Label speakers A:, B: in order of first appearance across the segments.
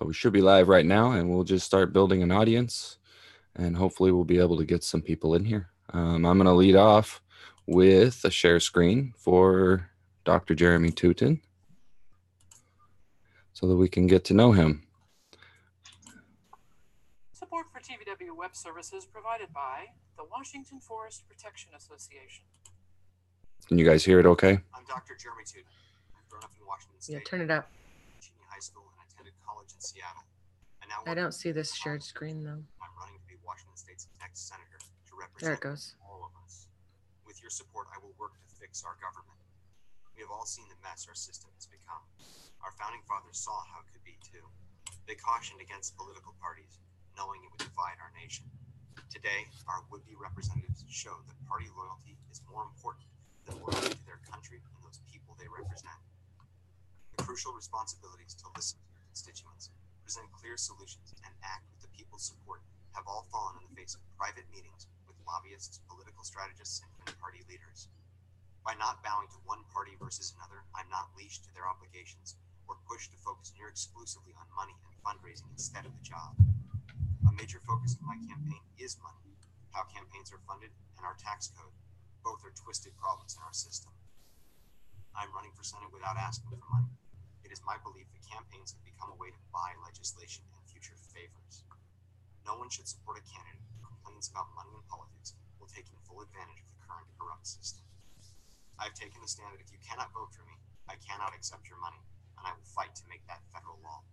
A: So we should be live right now, and we'll just start building an audience, and hopefully we'll be able to get some people in here. I'm going to lead off with a share screen for Dr. Jeremy Teuton so that we can get to know him.
B: Support for TVW web services provided by the Washington Forest Protection Association.
A: Can you guys hear it okay?
C: I'm Dr. Jeremy Teuton. I've grown up in Washington State.
D: Yeah, turn it up.
C: High school and attended college in Seattle. And now
D: I don't see this shared screen though.
C: I'm running to be Washington State's next senator to represent
D: There it goes.
C: all of us. With your support, I will work to fix our government. We have all seen the mess our system has become. Our founding fathers saw how it could be too. They cautioned against political parties, knowing it would divide our nation. Today, our would-be representatives show that party loyalty is more important than loyalty to their country and those people they represent. The crucial responsibilities to listen to your constituents, present clear solutions, and act with the people's support have all fallen in the face of private meetings with lobbyists, political strategists, and even party leaders. By not bowing to one party versus another, I'm not leashed to their obligations or pushed to focus near exclusively on money and fundraising instead of the job. A major focus of my campaign is money, how campaigns are funded, and our tax code. Both are twisted problems in our system. I'm running for Senate without asking for money. It is my belief that campaigns have become a way to buy legislation and future favors. No one should support a candidate who complains about money in politics while taking full advantage of the current corrupt system. I've taken the stand that if you cannot vote for me, I cannot accept your money, and I will fight to make that federal law.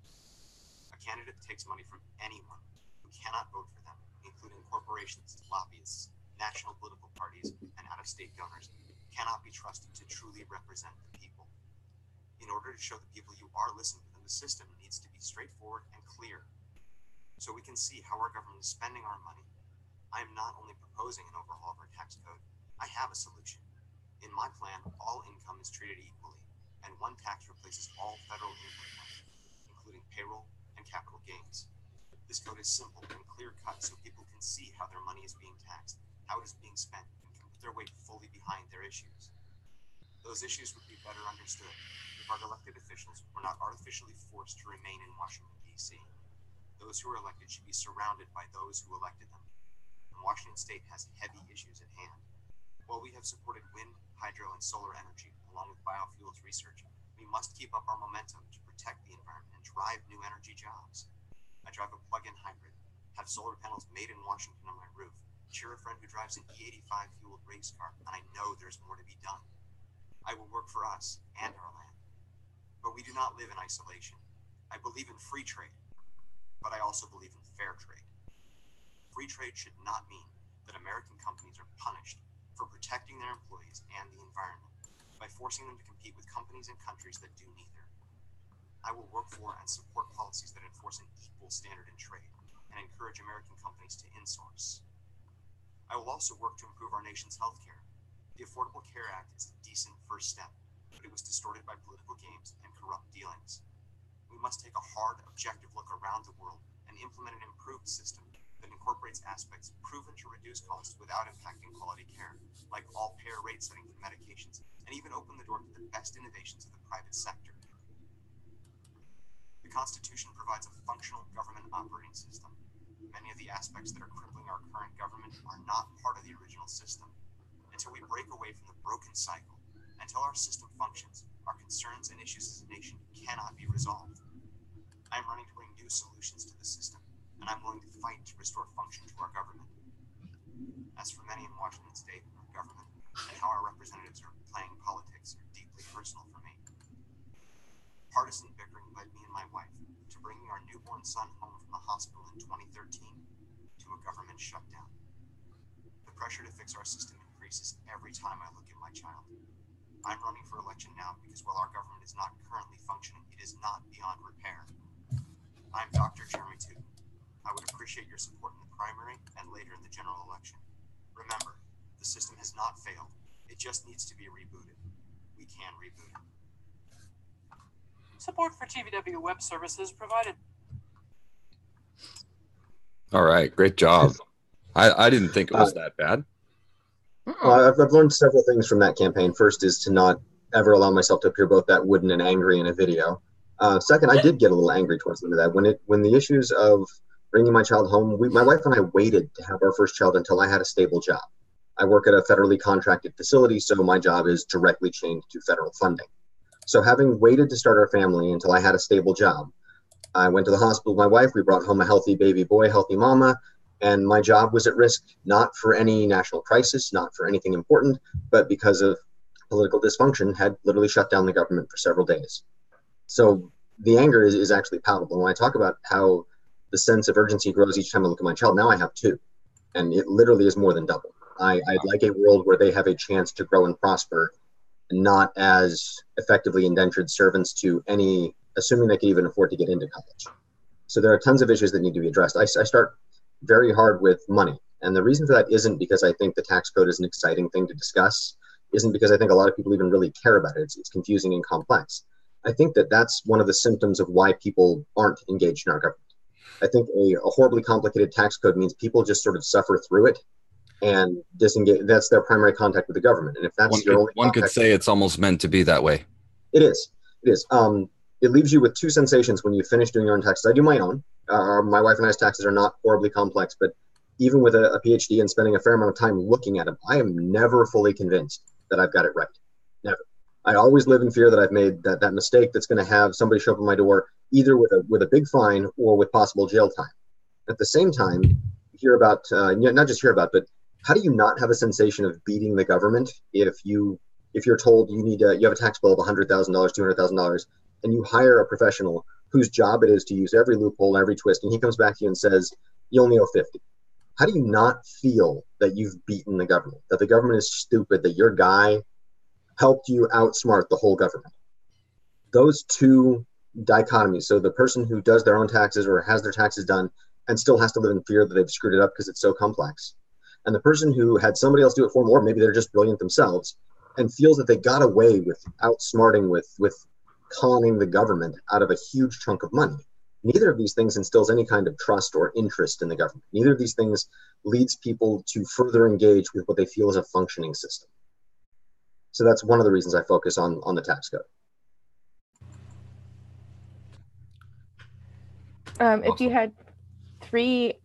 C: A candidate that takes money from anyone who cannot vote for them, including corporations, lobbyists, national political parties, and out-of-state donors, cannot be trusted to truly represent the people. In order to show the people you are listening to them, the system needs to be straightforward and clear, so we can see how our government is spending our money. I am not only proposing an overhaul of our tax code, I have a solution. In my plan, all income is treated equally, and one tax replaces all federal income tax, including payroll and capital gains. This code is simple and clear-cut so people can see how their money is being taxed, how it is being spent, and can put their weight fully behind their issues. Those issues would be better understood if our elected officials were not artificially forced to remain in Washington, D.C. Those who are elected should be surrounded by those who elected them. And Washington State has heavy issues at hand. While we have supported wind, hydro, and solar energy, along with biofuels research, we must keep up our momentum to protect the environment and drive new energy jobs. I drive a plug-in hybrid, have solar panels made in Washington on my roof, share a friend who drives an E85 fueled race car, and I know there's more to be done. I will work for us and our land. But we do not live in isolation. I believe in free trade, but I also believe in fair trade. Free trade should not mean that American companies are punished for protecting their employees and the environment by forcing them to compete with companies and countries that do neither. I will work for and support policies that enforce an equal standard in trade and encourage American companies to insource. I will also work to improve our nation's health care. The Affordable Care Act is a decent first step, but it was distorted by political games and corrupt dealings. We must take a hard, objective look around the world and implement an improved system that incorporates aspects proven to reduce costs without impacting quality care, like all-payer rate setting for medications, and even open the door to the best innovations of the private sector. The Constitution provides a functional government operating system. Many of the aspects that are crippling our current government are not part of the original system. Until we break away from the broken cycle, until our system functions, our concerns and issues as a nation cannot be resolved. I am running to bring new solutions to the system, and I'm willing to fight to restore function to our government. As for many in Washington State, our government, and how our representatives are playing politics are deeply personal for me. Partisan bickering led me and my wife to bringing our newborn son home from the hospital in 2013 to a government shutdown. The pressure to fix our system increases every time I look at my child. I'm running for election now because while our government is not currently functioning, it is not beyond repair. I'm Dr. Jeremy Teuton. I would appreciate your support in the primary and later in the general election. Remember, the system has not failed. It just needs to be rebooted. We can reboot it.
B: Support for TVW web services provided.
A: All right, great job. I didn't think it was that bad.
E: Well, I've learned several things from that campaign. First is to not ever allow myself to appear both that wooden and angry in a video. Second, I did get a little angry towards the end of that. When the issues of bringing my child home, my wife and I waited to have our first child until I had a stable job. I work at a federally contracted facility, so my job is directly chained to federal funding. So having waited to start our family until I had a stable job, I went to the hospital with my wife. We brought home a healthy baby boy, healthy mama, and my job was at risk, not for any national crisis, not for anything important, but because of political dysfunction, had literally shut down the government for several days. So the anger is actually palpable. When I talk about how the sense of urgency grows each time I look at my child, now I have two, and it literally is more than double. I'd like a world where they have a chance to grow and prosper, not as effectively indentured servants to any, assuming they can even afford to get into college. So there are tons of issues that need to be addressed. I start very hard with money. And the reason for that isn't because I think the tax code is an exciting thing to discuss, isn't because I think a lot of people even really care about it. It's confusing and complex. I think that that's one of the symptoms of why people aren't engaged in our government. I think a horribly complicated tax code means people just sort of suffer through it and disengage. That's their primary contact with the government. And if that's
A: one could say it's almost meant to be that way.
E: It is. It is. It leaves you with two sensations when you finish doing your own taxes. I do my own. My wife and I's taxes are not horribly complex, but even with a PhD and spending a fair amount of time looking at them, I am never fully convinced that I've got it right. Never. I always live in fear that I've made that mistake that's going to have somebody show up at my door either with a big fine or with possible jail time. At the same time, hear about not just hear about, but how do you not have a sensation of beating the government if you're told you have a tax bill of $100,000, $200,000, and you hire a professional whose job it is to use every loophole, every twist, and he comes back to you and says, you only owe 50. How do you not feel that you've beaten the government, that the government is stupid, that your guy helped you outsmart the whole government? Those two dichotomies, so the person who does their own taxes or has their taxes done and still has to live in fear that they've screwed it up because it's so complex, and the person who had somebody else do it for them, or maybe they're just brilliant themselves, and feels that they got away with outsmarting, with conning the government out of a huge chunk of money. Neither of these things instills any kind of trust or interest in the government. Neither of these things leads people to further engage with what they feel is a functioning system. So that's one of the reasons I focus on the tax code.
F: If you had three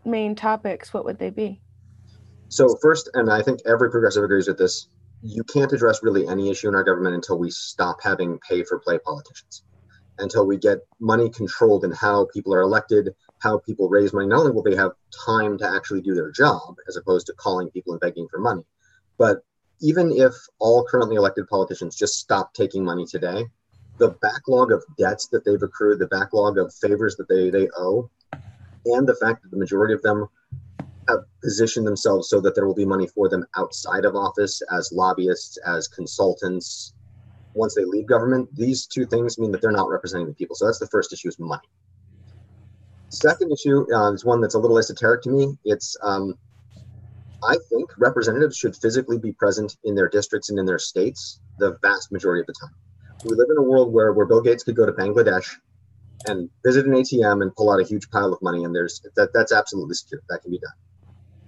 F: main topics, what would they be?
E: So first, and I think every progressive agrees with this, you can't address really any issue in our government until we stop having pay-for-play politicians, until we get money controlled in how people are elected, how people raise money. Not only will they have time to actually do their job, as opposed to calling people and begging for money, but even if all currently elected politicians just stop taking money today, the backlog of debts that they've accrued, the backlog of favors that they owe, and the fact that the majority of them have positioned themselves so that there will be money for them outside of office as lobbyists, as consultants, once they leave government, these two things mean that they're not representing the people. So that's the first issue, is money. Second issue is one that's a little esoteric to me. It's, I think representatives should physically be present in their districts and in their states the vast majority of the time. We live in a world where Bill Gates could go to Bangladesh and visit an ATM and pull out a huge pile of money, and that's absolutely secure. That can be done.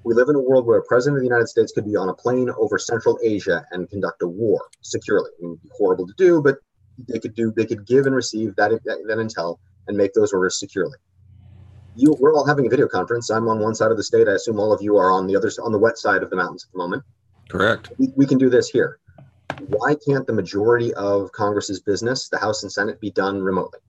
E: We live in a world where a president of the United States could be on a plane over Central Asia and conduct a war securely. It would be horrible to do, but they could give and receive that intel and make those orders securely. We're all having a video conference. I'm on one side of the state. I assume all of you are on the wet side of the mountains at the moment.
A: Correct.
E: We can do this here. Why can't the majority of Congress's business, the House and Senate, be done remotely?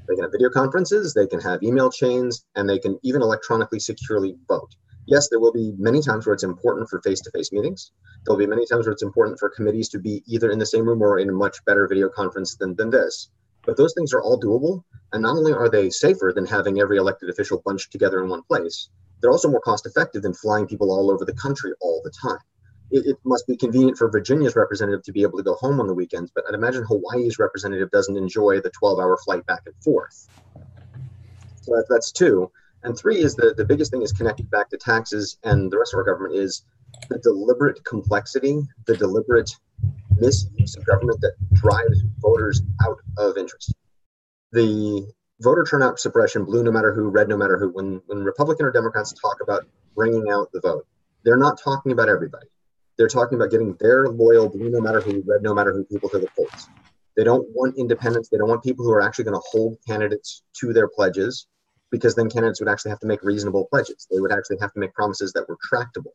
E: They can have video conferences, they can have email chains, and they can even electronically securely vote. Yes, there will be many times where it's important for face-to-face meetings. There'll be many times where it's important for committees to be either in the same room or in a much better video conference than this. But those things are all doable. And not only are they safer than having every elected official bunched together in one place, they're also more cost-effective than flying people all over the country all the time. It must be convenient for Virginia's representative to be able to go home on the weekends, but I'd imagine Hawaii's representative doesn't enjoy the 12-hour flight back and forth. So that's two. And three is the biggest thing is connected back to taxes and the rest of our government is the deliberate complexity, the deliberate misuse of government that drives voters out of interest. The voter turnout suppression, blue no matter who, red no matter who, when Republican or Democrats talk about bringing out the vote, they're not talking about everybody. They're talking about getting their loyal blue no matter who, red no matter who people to the polls. They don't want independence. They don't want people who are actually going to hold candidates to their pledges, because then candidates would actually have to make reasonable pledges. They would actually have to make promises that were tractable.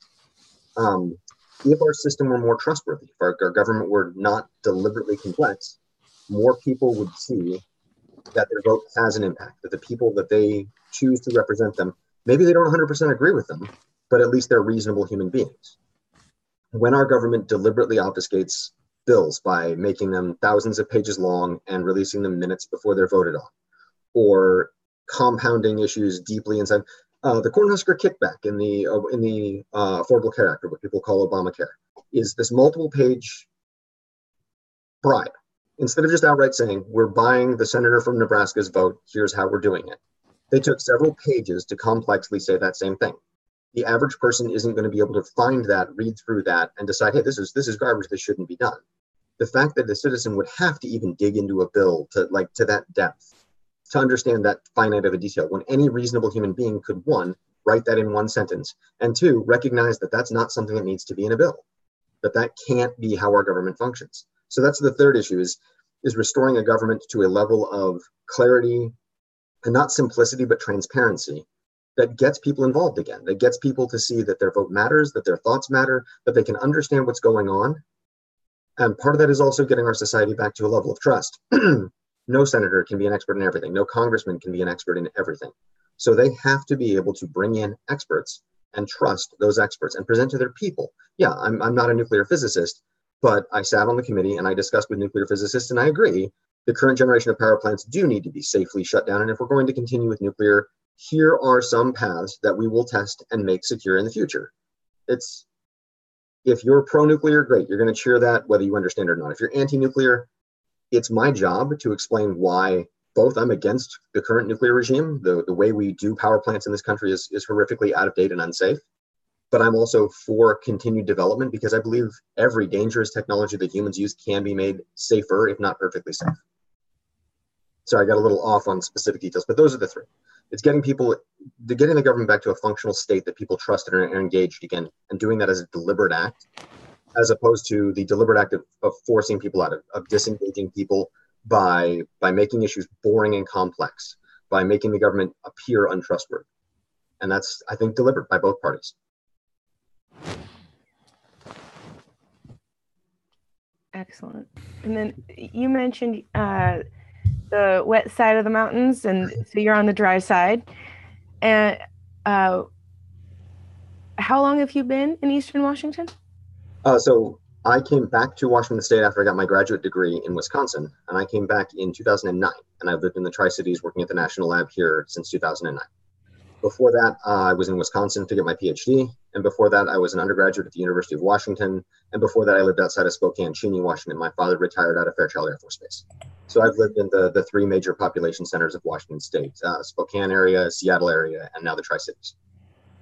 E: If our system were more trustworthy, if our government were not deliberately complex, more people would see that their vote has an impact, that the people that they choose to represent them, maybe they don't 100% agree with them, but at least they're reasonable human beings. When our government deliberately obfuscates bills by making them thousands of pages long and releasing them minutes before they're voted on, or compounding issues deeply inside, the Cornhusker kickback in the Affordable Care Act, or what people call Obamacare, is this multiple-page bribe. Instead of just outright saying, we're buying the senator from Nebraska's vote, here's how we're doing it, they took several pages to complexly say that same thing. The average person isn't going to be able to find that, read through that, and decide, hey, this is garbage, this shouldn't be done. The fact that the citizen would have to even dig into a bill to that depth, to understand that finite of a detail, when any reasonable human being could, one, write that in one sentence, and two, recognize that that's not something that needs to be in a bill, that can't be how our government functions. So that's the third issue, is restoring a government to a level of clarity, and not simplicity, but transparency, that gets people involved again, that gets people to see that their vote matters, that their thoughts matter, that they can understand what's going on. And part of that is also getting our society back to a level of trust. No senator can be an expert in everything. No congressman can be an expert in everything. So they have to be able to bring in experts and trust those experts and present to their people. Yeah, I'm not a nuclear physicist, but I sat on the committee and I discussed with nuclear physicists, and I agree, the current generation of power plants do need to be safely shut down. And if we're going to continue with nuclear, here are some paths that we will test and make secure in the future. If you're pro-nuclear, great, you're going to cheer that whether you understand it or not. If you're anti-nuclear, it's my job to explain why both I'm against the current nuclear regime. The way we do power plants in this country is horrifically out of date and unsafe. But I'm also for continued development, because I believe every dangerous technology that humans use can be made safer, if not perfectly safe. Sorry, I got a little off on specific details, but those are the three. It's getting the government back to a functional state that people trust and are engaged again, and doing that as a deliberate act, as opposed to the deliberate act of forcing people out, of disengaging people by making issues boring and complex, by making the government appear untrustworthy. And that's, I think, deliberate by both parties.
F: Excellent. And then you mentioned the wet side of the mountains, and so you're on the dry side. And how long have you been in Eastern Washington?
E: So I came back to Washington State after I got my graduate degree in Wisconsin, and I came back in 2009, and I've lived in the Tri-Cities working at the National Lab here since 2009. Before that, I was in Wisconsin to get my PhD, and before that, I was an undergraduate at the University of Washington, and before that, I lived outside of Spokane, Cheney, Washington. My father retired out of Fairchild Air Force Base. So I've lived in the three major population centers of Washington State, Spokane area, Seattle area, and now the Tri-Cities.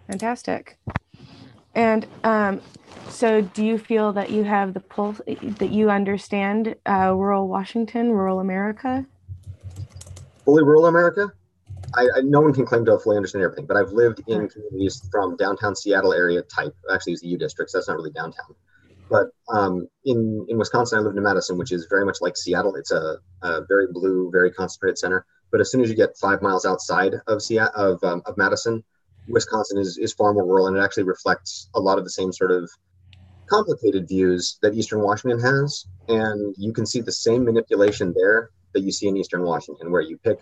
F: Fantastic. And so do you feel that you have the pulse, that you understand rural Washington, rural America?
E: Fully rural America? No one can claim to fully understand everything, but I've lived in communities from downtown Seattle area type, actually it's the U districts, that's not really downtown. But in Wisconsin, I lived in Madison, which is very much like Seattle. It's a very blue, very concentrated center. But as soon as you get 5 miles outside of Madison, Wisconsin is far more rural, and it actually reflects a lot of the same sort of complicated views that Eastern Washington has. And you can see the same manipulation there that you see in Eastern Washington, where you pick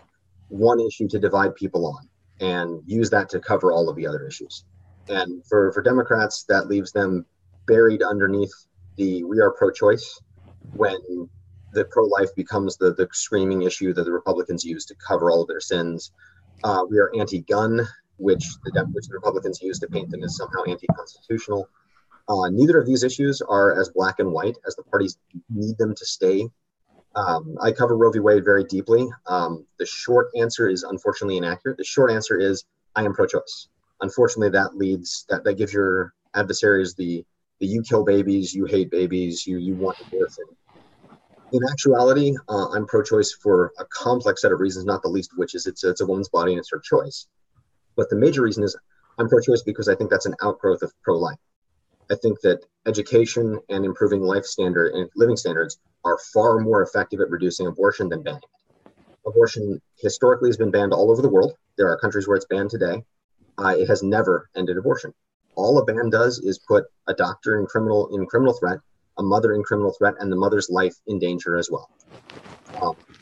E: one issue to divide people on and use that to cover all of the other issues. And for Democrats, that leaves them buried underneath the "we are pro-choice," when the pro-life becomes the screaming issue that the Republicans use to cover all of their sins. We are anti-gun, which the Republicans use to paint them as somehow anti-constitutional. Neither of these issues are as black and white as the parties need them to stay. I cover Roe v. Wade very deeply. The short answer is unfortunately inaccurate. The short answer is I am pro-choice. Unfortunately, that gives your adversaries the you kill babies, you hate babies, you want abortion. In actuality, I'm pro-choice for a complex set of reasons, not the least of which is it's a woman's body and it's her choice. But the major reason is I'm pro-choice because I think that's an outgrowth of pro-life. I think that education and improving life standard and living standards are far more effective at reducing abortion than banning it. Abortion historically has been banned all over the world. There are countries where it's banned today. It has never ended abortion. All a ban does is put a doctor in criminal threat, a mother in criminal threat, and the mother's life in danger as well.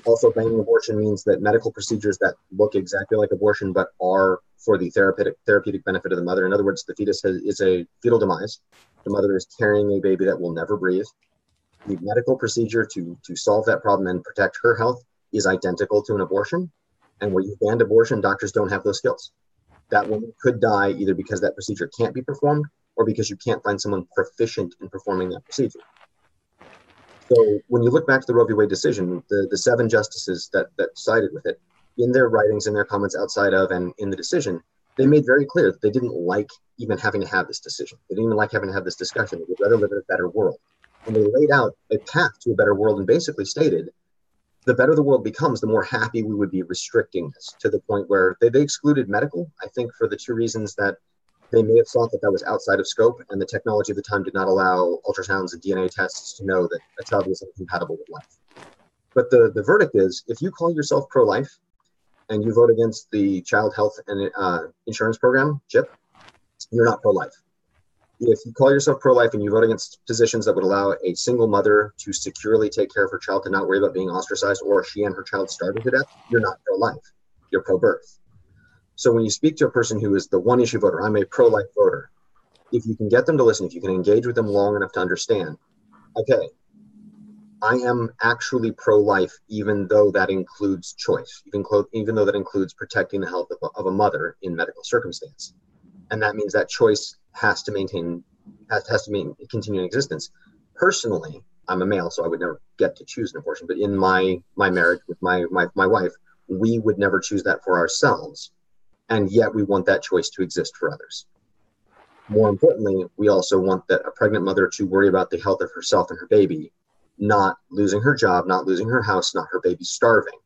E: Also, banning abortion means that medical procedures that look exactly like abortion but are for the therapeutic benefit of the mother. In other words, the fetus is a fetal demise. The mother is carrying a baby that will never breathe. The medical procedure to solve that problem and protect her health is identical to an abortion. And where you banned abortion, doctors don't have those skills. That woman could die either because that procedure can't be performed or because you can't find someone proficient in performing that procedure. So when you look back to the Roe v. Wade decision, the 7 justices that sided with it, in their writings, in their comments outside of and in the decision, they made very clear that they didn't like even having to have this decision. They didn't even like having to have this discussion. They would rather live in a better world. And they laid out a path to a better world and basically stated, the better the world becomes, the more happy we would be restricting this, to the point where they excluded medical, I think for the 2 reasons that they may have thought that was outside of scope, and the technology at the time did not allow ultrasounds and DNA tests to know that a child was incompatible with life. But the verdict is, if you call yourself pro-life and you vote against the Child Health and Insurance Program, CHIP, you're not pro-life. If you call yourself pro-life and you vote against positions that would allow a single mother to securely take care of her child, to not worry about being ostracized, or she and her child starving to death, you're not pro-life. You're pro-birth. So when you speak to a person who is the one-issue voter, I'm a pro-life voter, if you can get them to listen, if you can engage with them long enough to understand, okay, I am actually pro-life, even though that includes choice, even though that includes protecting the health of a mother in medical circumstance. And that means that choice has to continue in existence. Personally, I'm a male, so I would never get to choose an abortion. But in my marriage with my wife, we would never choose that for ourselves. And yet we want that choice to exist for others. More importantly, we also want that a pregnant mother to worry about the health of herself and her baby, not losing her job, not losing her house, not her baby starving.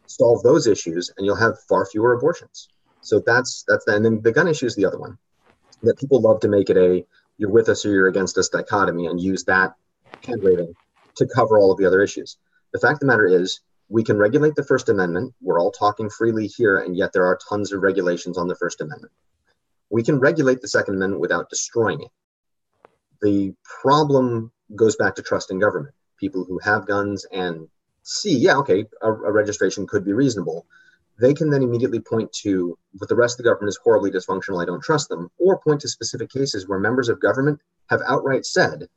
E: Solve those issues and you'll have far fewer abortions. So that's that. And then the gun issue is the other one, that people love to make it a you're with us or you're against us dichotomy and use that hand waving to cover all of the other issues. The fact of the matter is, we can regulate the First Amendment. We're all talking freely here, and yet there are tons of regulations on the First Amendment. We can regulate the Second Amendment without destroying it. The problem goes back to trust in government. People who have guns and see, yeah, okay, a registration could be reasonable. They can then immediately point to, but the rest of the government is horribly dysfunctional, I don't trust them, or point to specific cases where members of government have outright said,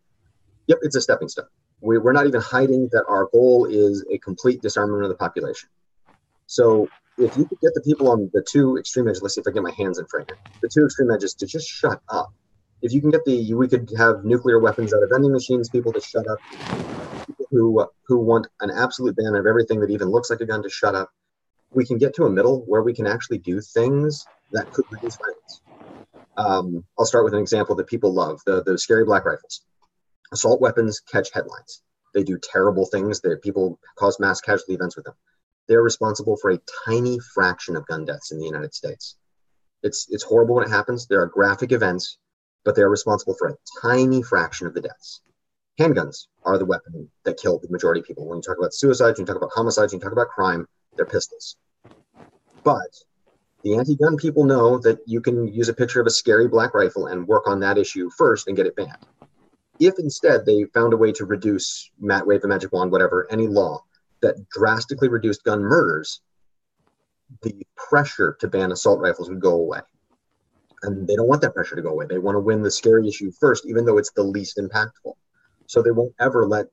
E: yep, it's a stepping stone. We're not even hiding that our goal is a complete disarmament of the population. So if you could get the people on the 2 extreme edges, let's see if I get my hands in frame here, the 2 extreme edges to just shut up. If you can get we could have nuclear weapons out of vending machines, people to shut up, people who want an absolute ban of everything that even looks like a gun to shut up. We can get to a middle where we can actually do things that could reduce violence. I'll start with an example that people love, the scary black rifles. Assault weapons catch headlines. They do terrible things. People cause mass casualty events with them. They're responsible for a tiny fraction of gun deaths in the United States. It's horrible when it happens. There are graphic events, but they're responsible for a tiny fraction of the deaths. Handguns are the weapon that kill the majority of people. When you talk about suicides, when you talk about homicides, when you talk about crime, they're pistols. But the anti-gun people know that you can use a picture of a scary black rifle and work on that issue first and get it banned. If instead they found a way to reduce, wave a magic wand, whatever, any law that drastically reduced gun murders, the pressure to ban assault rifles would go away. And they don't want that pressure to go away. They want to win the scary issue first, even though it's the least impactful. So they won't ever let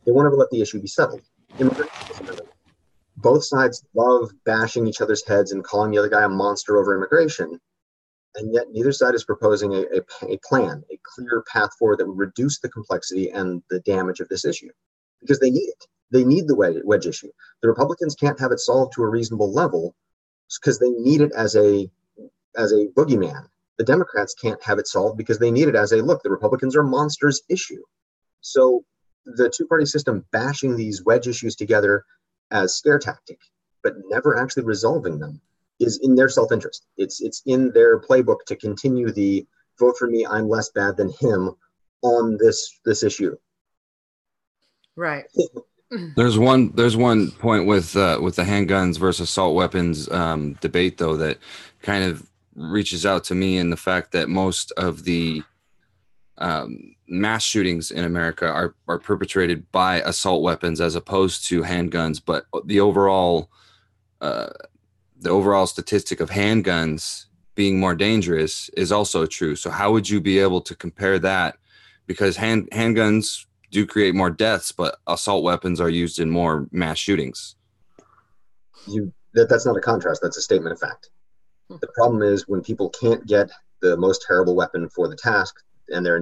E: the issue be settled. Both sides love bashing each other's heads and calling the other guy a monster over immigration. And yet neither side is proposing a plan, a clear path forward that would reduce the complexity and the damage of this issue, because they need it. They need the wedge issue. The Republicans can't have it solved to a reasonable level because they need it as a boogeyman. The Democrats can't have it solved because they need it as look, the Republicans are monsters issue. So the 2-party system bashing these wedge issues together as scare tactic, but never actually resolving them, is in their self-interest. It's in their playbook to continue the vote for me, I'm less bad than him on this issue.
D: Right.
A: There's one point with the handguns versus assault weapons debate, though, that kind of reaches out to me, in the fact that most of the mass shootings in America are perpetrated by assault weapons as opposed to handguns. But uh, the overall statistic of handguns being more dangerous is also true. So how would you be able to compare that? Because handguns do create more deaths, but assault weapons are used in more mass shootings.
E: That's not a contrast. That's a statement of fact. The problem is when people can't get the most terrible weapon for the task, and they're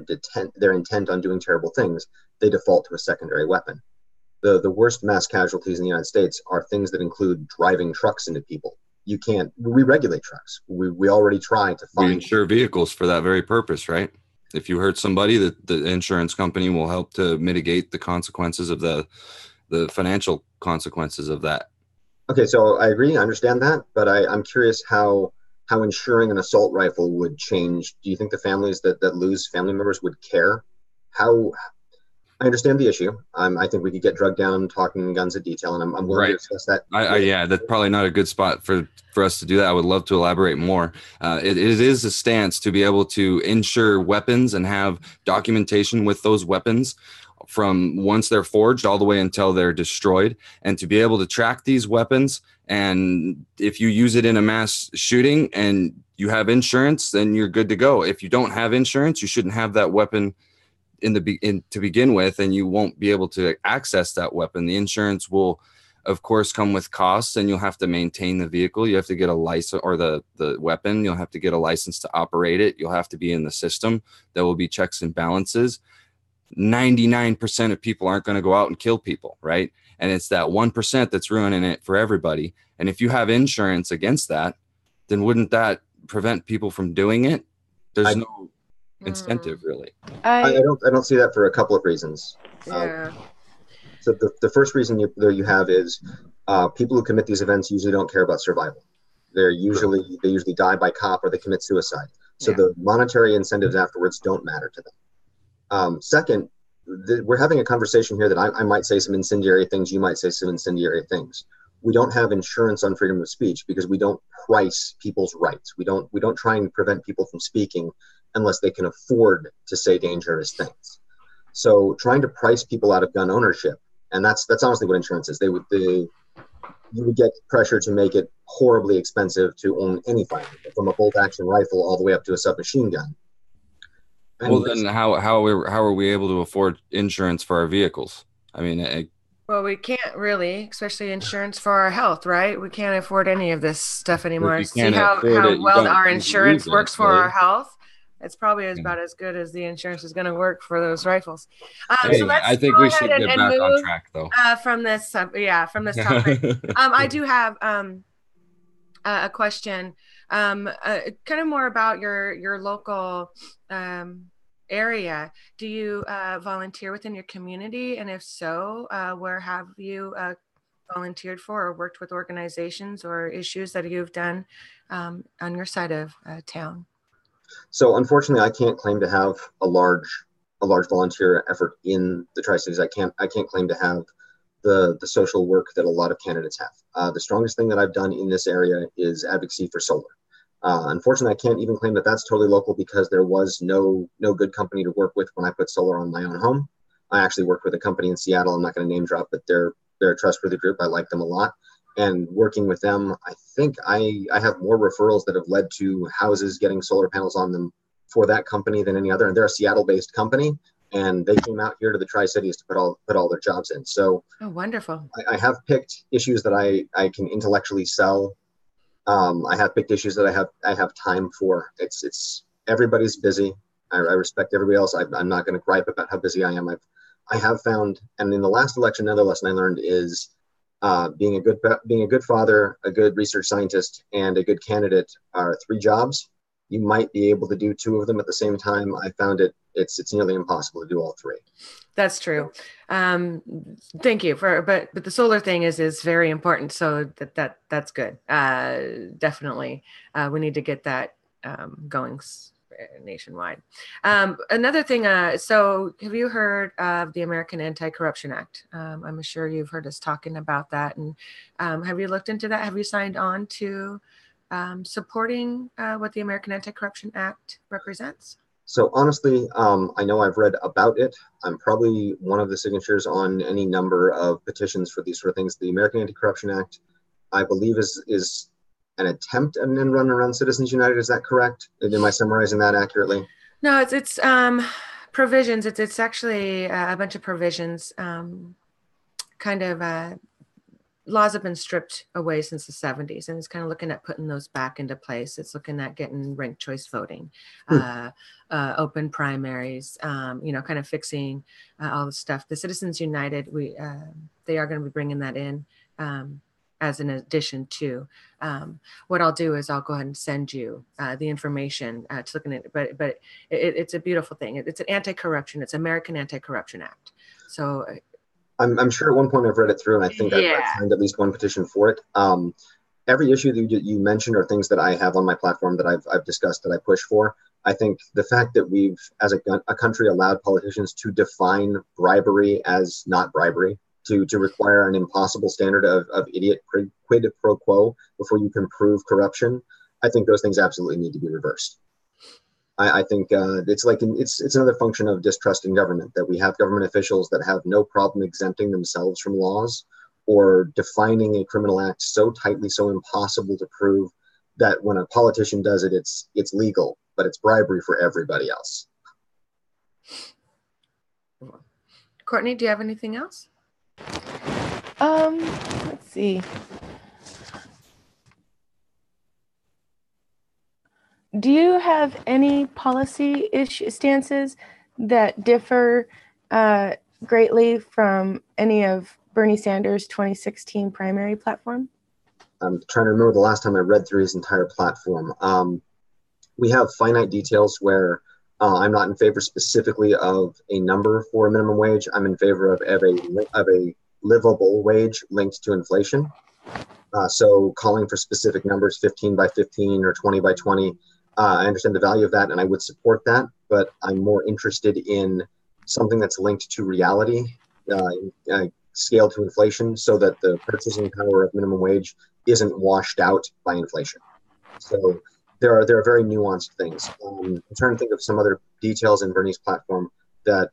E: intent on doing terrible things, they default to a secondary weapon. The worst mass casualties in the United States are things that include driving trucks into people. We regulate trucks. We already try to find.
A: We insure vehicles for that very purpose, right? If you hurt somebody, the insurance company will help to mitigate the consequences of the financial consequences of that.
E: Okay, so I agree, I understand that, but I'm curious how insuring an assault rifle would change. Do you think the families that lose family members would care? How I understand the issue. I think we could get drugged down talking guns in detail, and I'm willing to discuss that.
A: Yeah, that's probably not a good spot for us to do that. I would love to elaborate more. It is a stance to be able to insure weapons and have documentation with those weapons from once they're forged all the way until they're destroyed, and to be able to track these weapons. And if you use it in a mass shooting and you have insurance, then you're good to go. If you don't have insurance, you shouldn't have that weapon to begin with, and you won't be able to access that weapon. The insurance will, of course, come with costs, and you'll have to maintain the vehicle. You have to get a license, or the weapon. You'll have to get a license to operate it. You'll have to be in the system. There will be checks and balances. 99% of people aren't going to go out and kill people, right? And it's that 1% that's ruining it for everybody. And if you have insurance against that, then wouldn't that prevent people from doing it? There's no incentive, really.
E: I don't see that for a couple of reasons.
D: Yeah.
E: So the first reason you have is people who commit these events usually don't care about survival. They usually die by cop, or they commit suicide. So the monetary incentives afterwards don't matter to them. Second, we're having a conversation here that I might say some incendiary things, you might say some incendiary things. We don't have insurance on freedom of speech because we don't price people's rights. We don't try and prevent people from speaking unless they can afford to say dangerous things. So trying to price people out of gun ownership, and that's honestly what insurance is. You would get pressure to make it horribly expensive to own any firearm, from a bolt action rifle all the way up to a submachine gun. And
A: well, then how are we able to afford insurance for our vehicles? I mean,
D: well, we can't really, especially insurance for our health, right? We can't afford any of this stuff anymore. See how well our insurance works for our health? It's probably about as good as the insurance is going to work for those rifles.
A: So I think we should get back on track, though.
D: From this topic. I do have a question, kind of more about your local area. Do you volunteer within your community? And if so, where have you volunteered for or worked with organizations or issues that you've done on your side of town?
E: So unfortunately, I can't claim to have a large volunteer effort in the Tri-Cities. I can't claim to have the social work that a lot of candidates have. The strongest thing that I've done in this area is advocacy for solar. Unfortunately, I can't even claim that that's totally local because there was no good company to work with when I put solar on my own home. I actually worked with a company in Seattle. I'm not going to name drop, but they're a trustworthy group. I like them a lot. And working with them, I think I have more referrals that have led to houses getting solar panels on them for that company than any other. And they're a Seattle-based company, and they came out here to the Tri-Cities to put all their jobs in. So,
D: oh, wonderful!
E: I have picked issues that I can intellectually sell. I have picked issues that I have time for. It's everybody's busy. I respect everybody else. I'm not going to gripe about how busy I am. I have found, and in the last election, another lesson I learned is being a good father, a good research scientist, and a good candidate are 3 jobs. You might be able to do 2 of them at the same time. I found it's nearly impossible to do all 3.
D: That's true. Thank you but the solar thing is very important. So that's good. Definitely. We need to get that going nationwide. Another thing, so have you heard of the American Anti-Corruption Act? I'm sure you've heard us talking about that. And have you looked into that? Have you signed on to supporting what the American Anti-Corruption Act represents?
E: So honestly, I know I've read about it. I'm probably one of the signatures on any number of petitions for these sort of things. The American Anti-Corruption Act, I believe, is an attempt at an end run around Citizens United. Is that correct? Am I summarizing that accurately?
D: No, it's provisions. It's actually a bunch of provisions. Kind of laws have been stripped away since the 70s, and it's kind of looking at putting those back into place. It's looking at getting ranked choice voting, open primaries, kind of fixing all the stuff. The Citizens United, they are going to be bringing that in as an addition to. What I'll do is I'll go ahead and send you the information to looking at it, but it's a beautiful thing. It's an anti-corruption. It's American Anti-Corruption Act. So
E: I'm sure at one point I've read it through, and I think I've signed at least one petition for it. Every issue that you mentioned are things that I have on my platform that I've discussed, that I push for. I think the fact that we've, as a country, allowed politicians to define bribery as not bribery, to require an impossible standard of idiot quid pro quo before you can prove corruption, I think those things absolutely need to be reversed. I think it's another function of distrust in government, that we have government officials that have no problem exempting themselves from laws or defining a criminal act so tightly, so impossible to prove, that when a politician does it, it's legal, but it's bribery for everybody else.
D: Courtney, do you have anything else?
F: Let's see. Do you have any policy stances that differ greatly from any of Bernie Sanders' 2016 primary platform?
E: I'm trying to remember the last time I read through his entire platform. We have finite details where I'm not in favor specifically of a number for a minimum wage. I'm in favor of a livable wage linked to inflation. So calling for specific numbers, 15 by 15 or 20 by 20, I understand the value of that, and I would support that, but I'm more interested in something that's linked to reality, scaled to inflation, so that the purchasing power of minimum wage isn't washed out by inflation. So there are very nuanced things. I'm trying to think of some other details in Bernie's platform that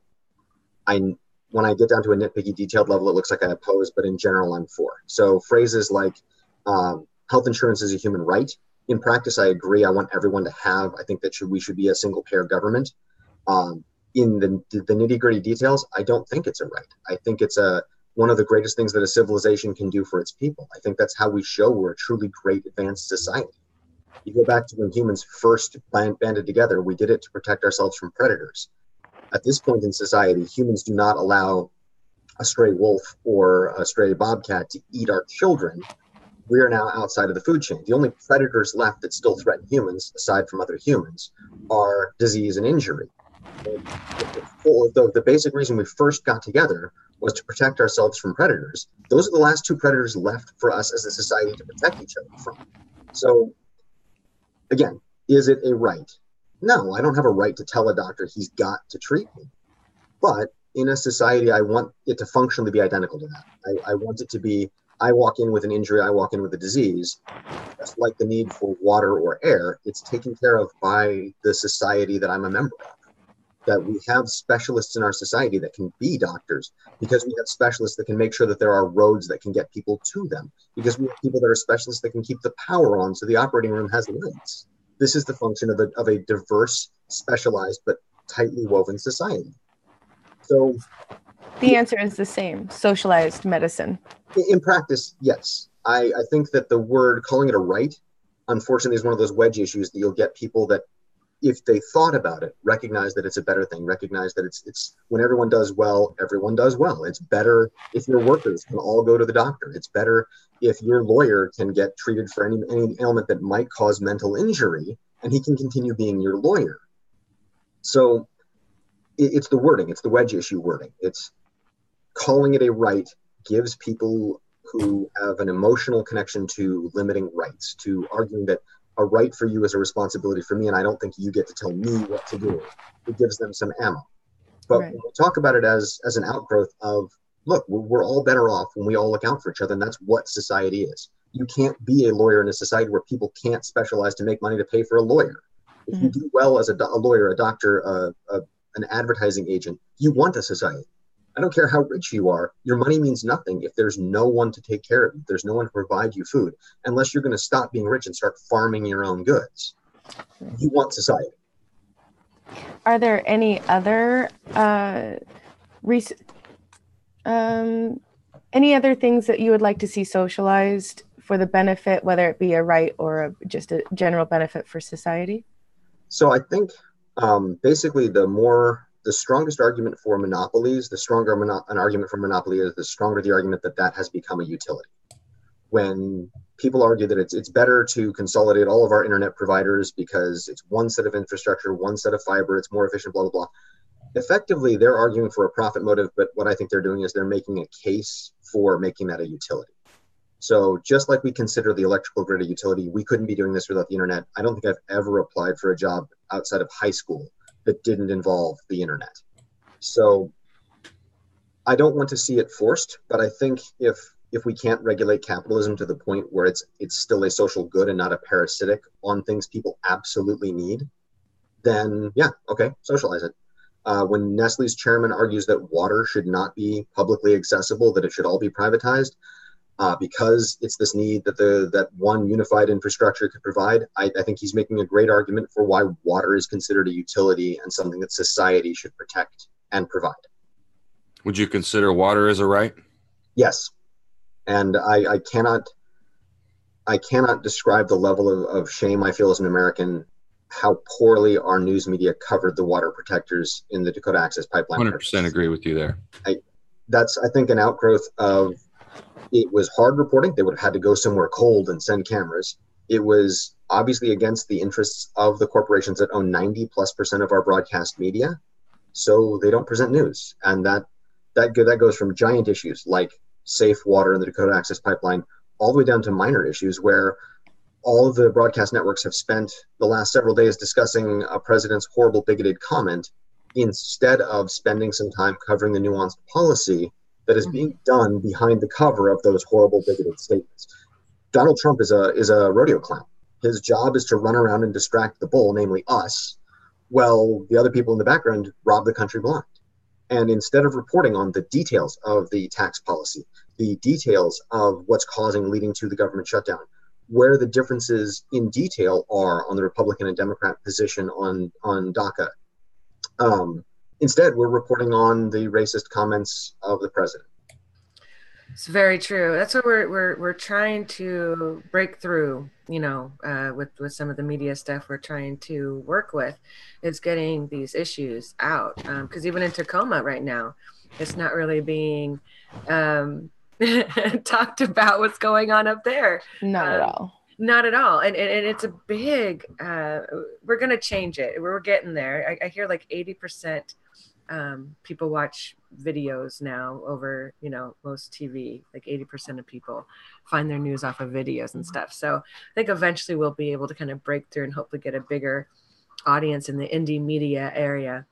E: when I get down to a nitpicky detailed level, it looks like I oppose, but in general, I'm for. So phrases like health insurance is a human right. In practice, I agree. I want everyone to have. I think that we should be a single payer government. In the nitty gritty details, I don't think it's a right. I think it's one of the greatest things that a civilization can do for its people. I think that's how we show we're a truly great advanced society. You go back to when humans first banded together, we did it to protect ourselves from predators. At this point in society, humans do not allow a stray wolf or a stray bobcat to eat our children. We are now outside of the food chain. The only predators left that still threaten humans, aside from other humans, are disease and injury. The basic reason we first got together was to protect ourselves from predators. Those are the last two predators left for us as a society to protect each other from. So, again, is it a right? No, I don't have a right to tell a doctor he's got to treat me. But in a society, I want it to functionally be identical to that. I want it to be, I walk in with an injury, I walk in with a disease, just like the need for water or air, it's taken care of by the society that I'm a member of. That we have specialists in our society that can be doctors, because we have specialists that can make sure that there are roads that can get people to them, because we have people that are specialists that can keep the power on so the operating room has lights. This is the function of a diverse, specialized, but tightly woven society. So
F: the answer is the same: socialized medicine.
E: In practice, yes. I think that the word, calling it a right, unfortunately, is one of those wedge issues that you'll get people that, if they thought about it, recognize that it's a better thing, recognize that it's when everyone does well, everyone does well. It's better if your workers can all go to the doctor. It's better if your lawyer can get treated for any ailment that might cause mental injury, and he can continue being your lawyer. So it's the wording, it's the wedge issue wording. It's calling it a right gives people who have an emotional connection to limiting rights, to arguing that a right for you is a responsibility for me, and I don't think you get to tell me what to do. It gives them some ammo. But
F: Right.
E: when we talk about it as an outgrowth of, look, we're all better off when we all look out for each other, and that's what society is. You can't be a lawyer in a society where people can't specialize to make money to pay for a lawyer. If you do well as a lawyer, a doctor, an advertising agent, you want a society. I don't care how rich you are. Your money means nothing if there's no one to take care of you. There's no one to provide you food, unless you're going to stop being rich and start farming your own goods. You want society.
F: Are there any other any other things that you would like to see socialized for the benefit, whether it be a right or just a general benefit for society?
E: So I think basically the strongest argument for monopolies, the stronger an argument for monopoly is, the stronger the argument that has become a utility. When people argue that it's better to consolidate all of our internet providers because it's one set of infrastructure, one set of fiber, it's more efficient, blah, blah, blah. Effectively, they're arguing for a profit motive, but what I think they're doing is they're making a case for making that a utility. So just like we consider the electrical grid a utility, we couldn't be doing this without the internet. I don't think I've ever applied for a job outside of high school that didn't involve the internet. So I don't want to see it forced, but I think if we can't regulate capitalism to the point where it's still a social good and not a parasitic on things people absolutely need, then yeah, okay, socialize it. When Nestle's chairman argues that water should not be publicly accessible, that it should all be privatized, because it's this need that one unified infrastructure could provide, I think he's making a great argument for why water is considered a utility and something that society should protect and provide.
A: Would you consider water as a right?
E: Yes. And I cannot describe the level of shame I feel as an American, how poorly our news media covered the water protectors in the Dakota Access Pipeline.
A: 100% agree with you there.
E: That's, I think, an outgrowth of, it was hard reporting. They would have had to go somewhere cold and send cameras. It was obviously against the interests of the corporations that own 90+% of our broadcast media. So they don't present news. And that goes from giant issues like safe water in the Dakota Access Pipeline all the way down to minor issues where all of the broadcast networks have spent the last several days discussing a president's horrible bigoted comment instead of spending some time covering the nuanced policy that is being done behind the cover of those horrible bigoted statements. Donald Trump is a rodeo clown. His job is to run around and distract the bull, namely us, while the other people in the background rob the country blind. And instead of reporting on the details of the tax policy, the details of what's leading to the government shutdown, where the differences in detail are on the Republican and Democrat position on DACA, instead we're reporting on the racist comments of the president.
D: It's very true. That's what we're trying to break through, with some of the media stuff we're trying to work with, is getting these issues out. Because even in Tacoma right now, it's not really being talked about what's going on up there.
F: Not at all.
D: Not at all. And it's a big, we're going to change it. We're getting there. I hear like 80% people watch videos now over, most TV, like 80% of people find their news off of videos and stuff. So I think eventually we'll be able to kind of break through and hopefully get a bigger audience in the indie media area.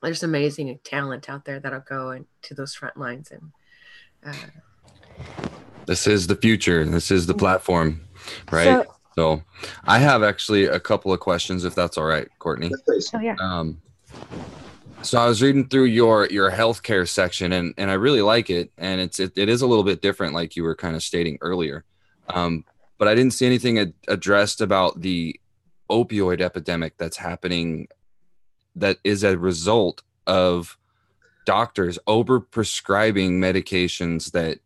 D: There's amazing talent out there that'll go into those front lines. And
A: this is the future. This is the platform, right? So I have actually a couple of questions, if that's all right, Courtney.
F: Oh, yeah.
A: So I was reading through your healthcare section, and I really like it. And it is a little bit different, like you were kind of stating earlier. But I didn't see anything addressed about the opioid epidemic that's happening, that is a result of doctors over-prescribing medications that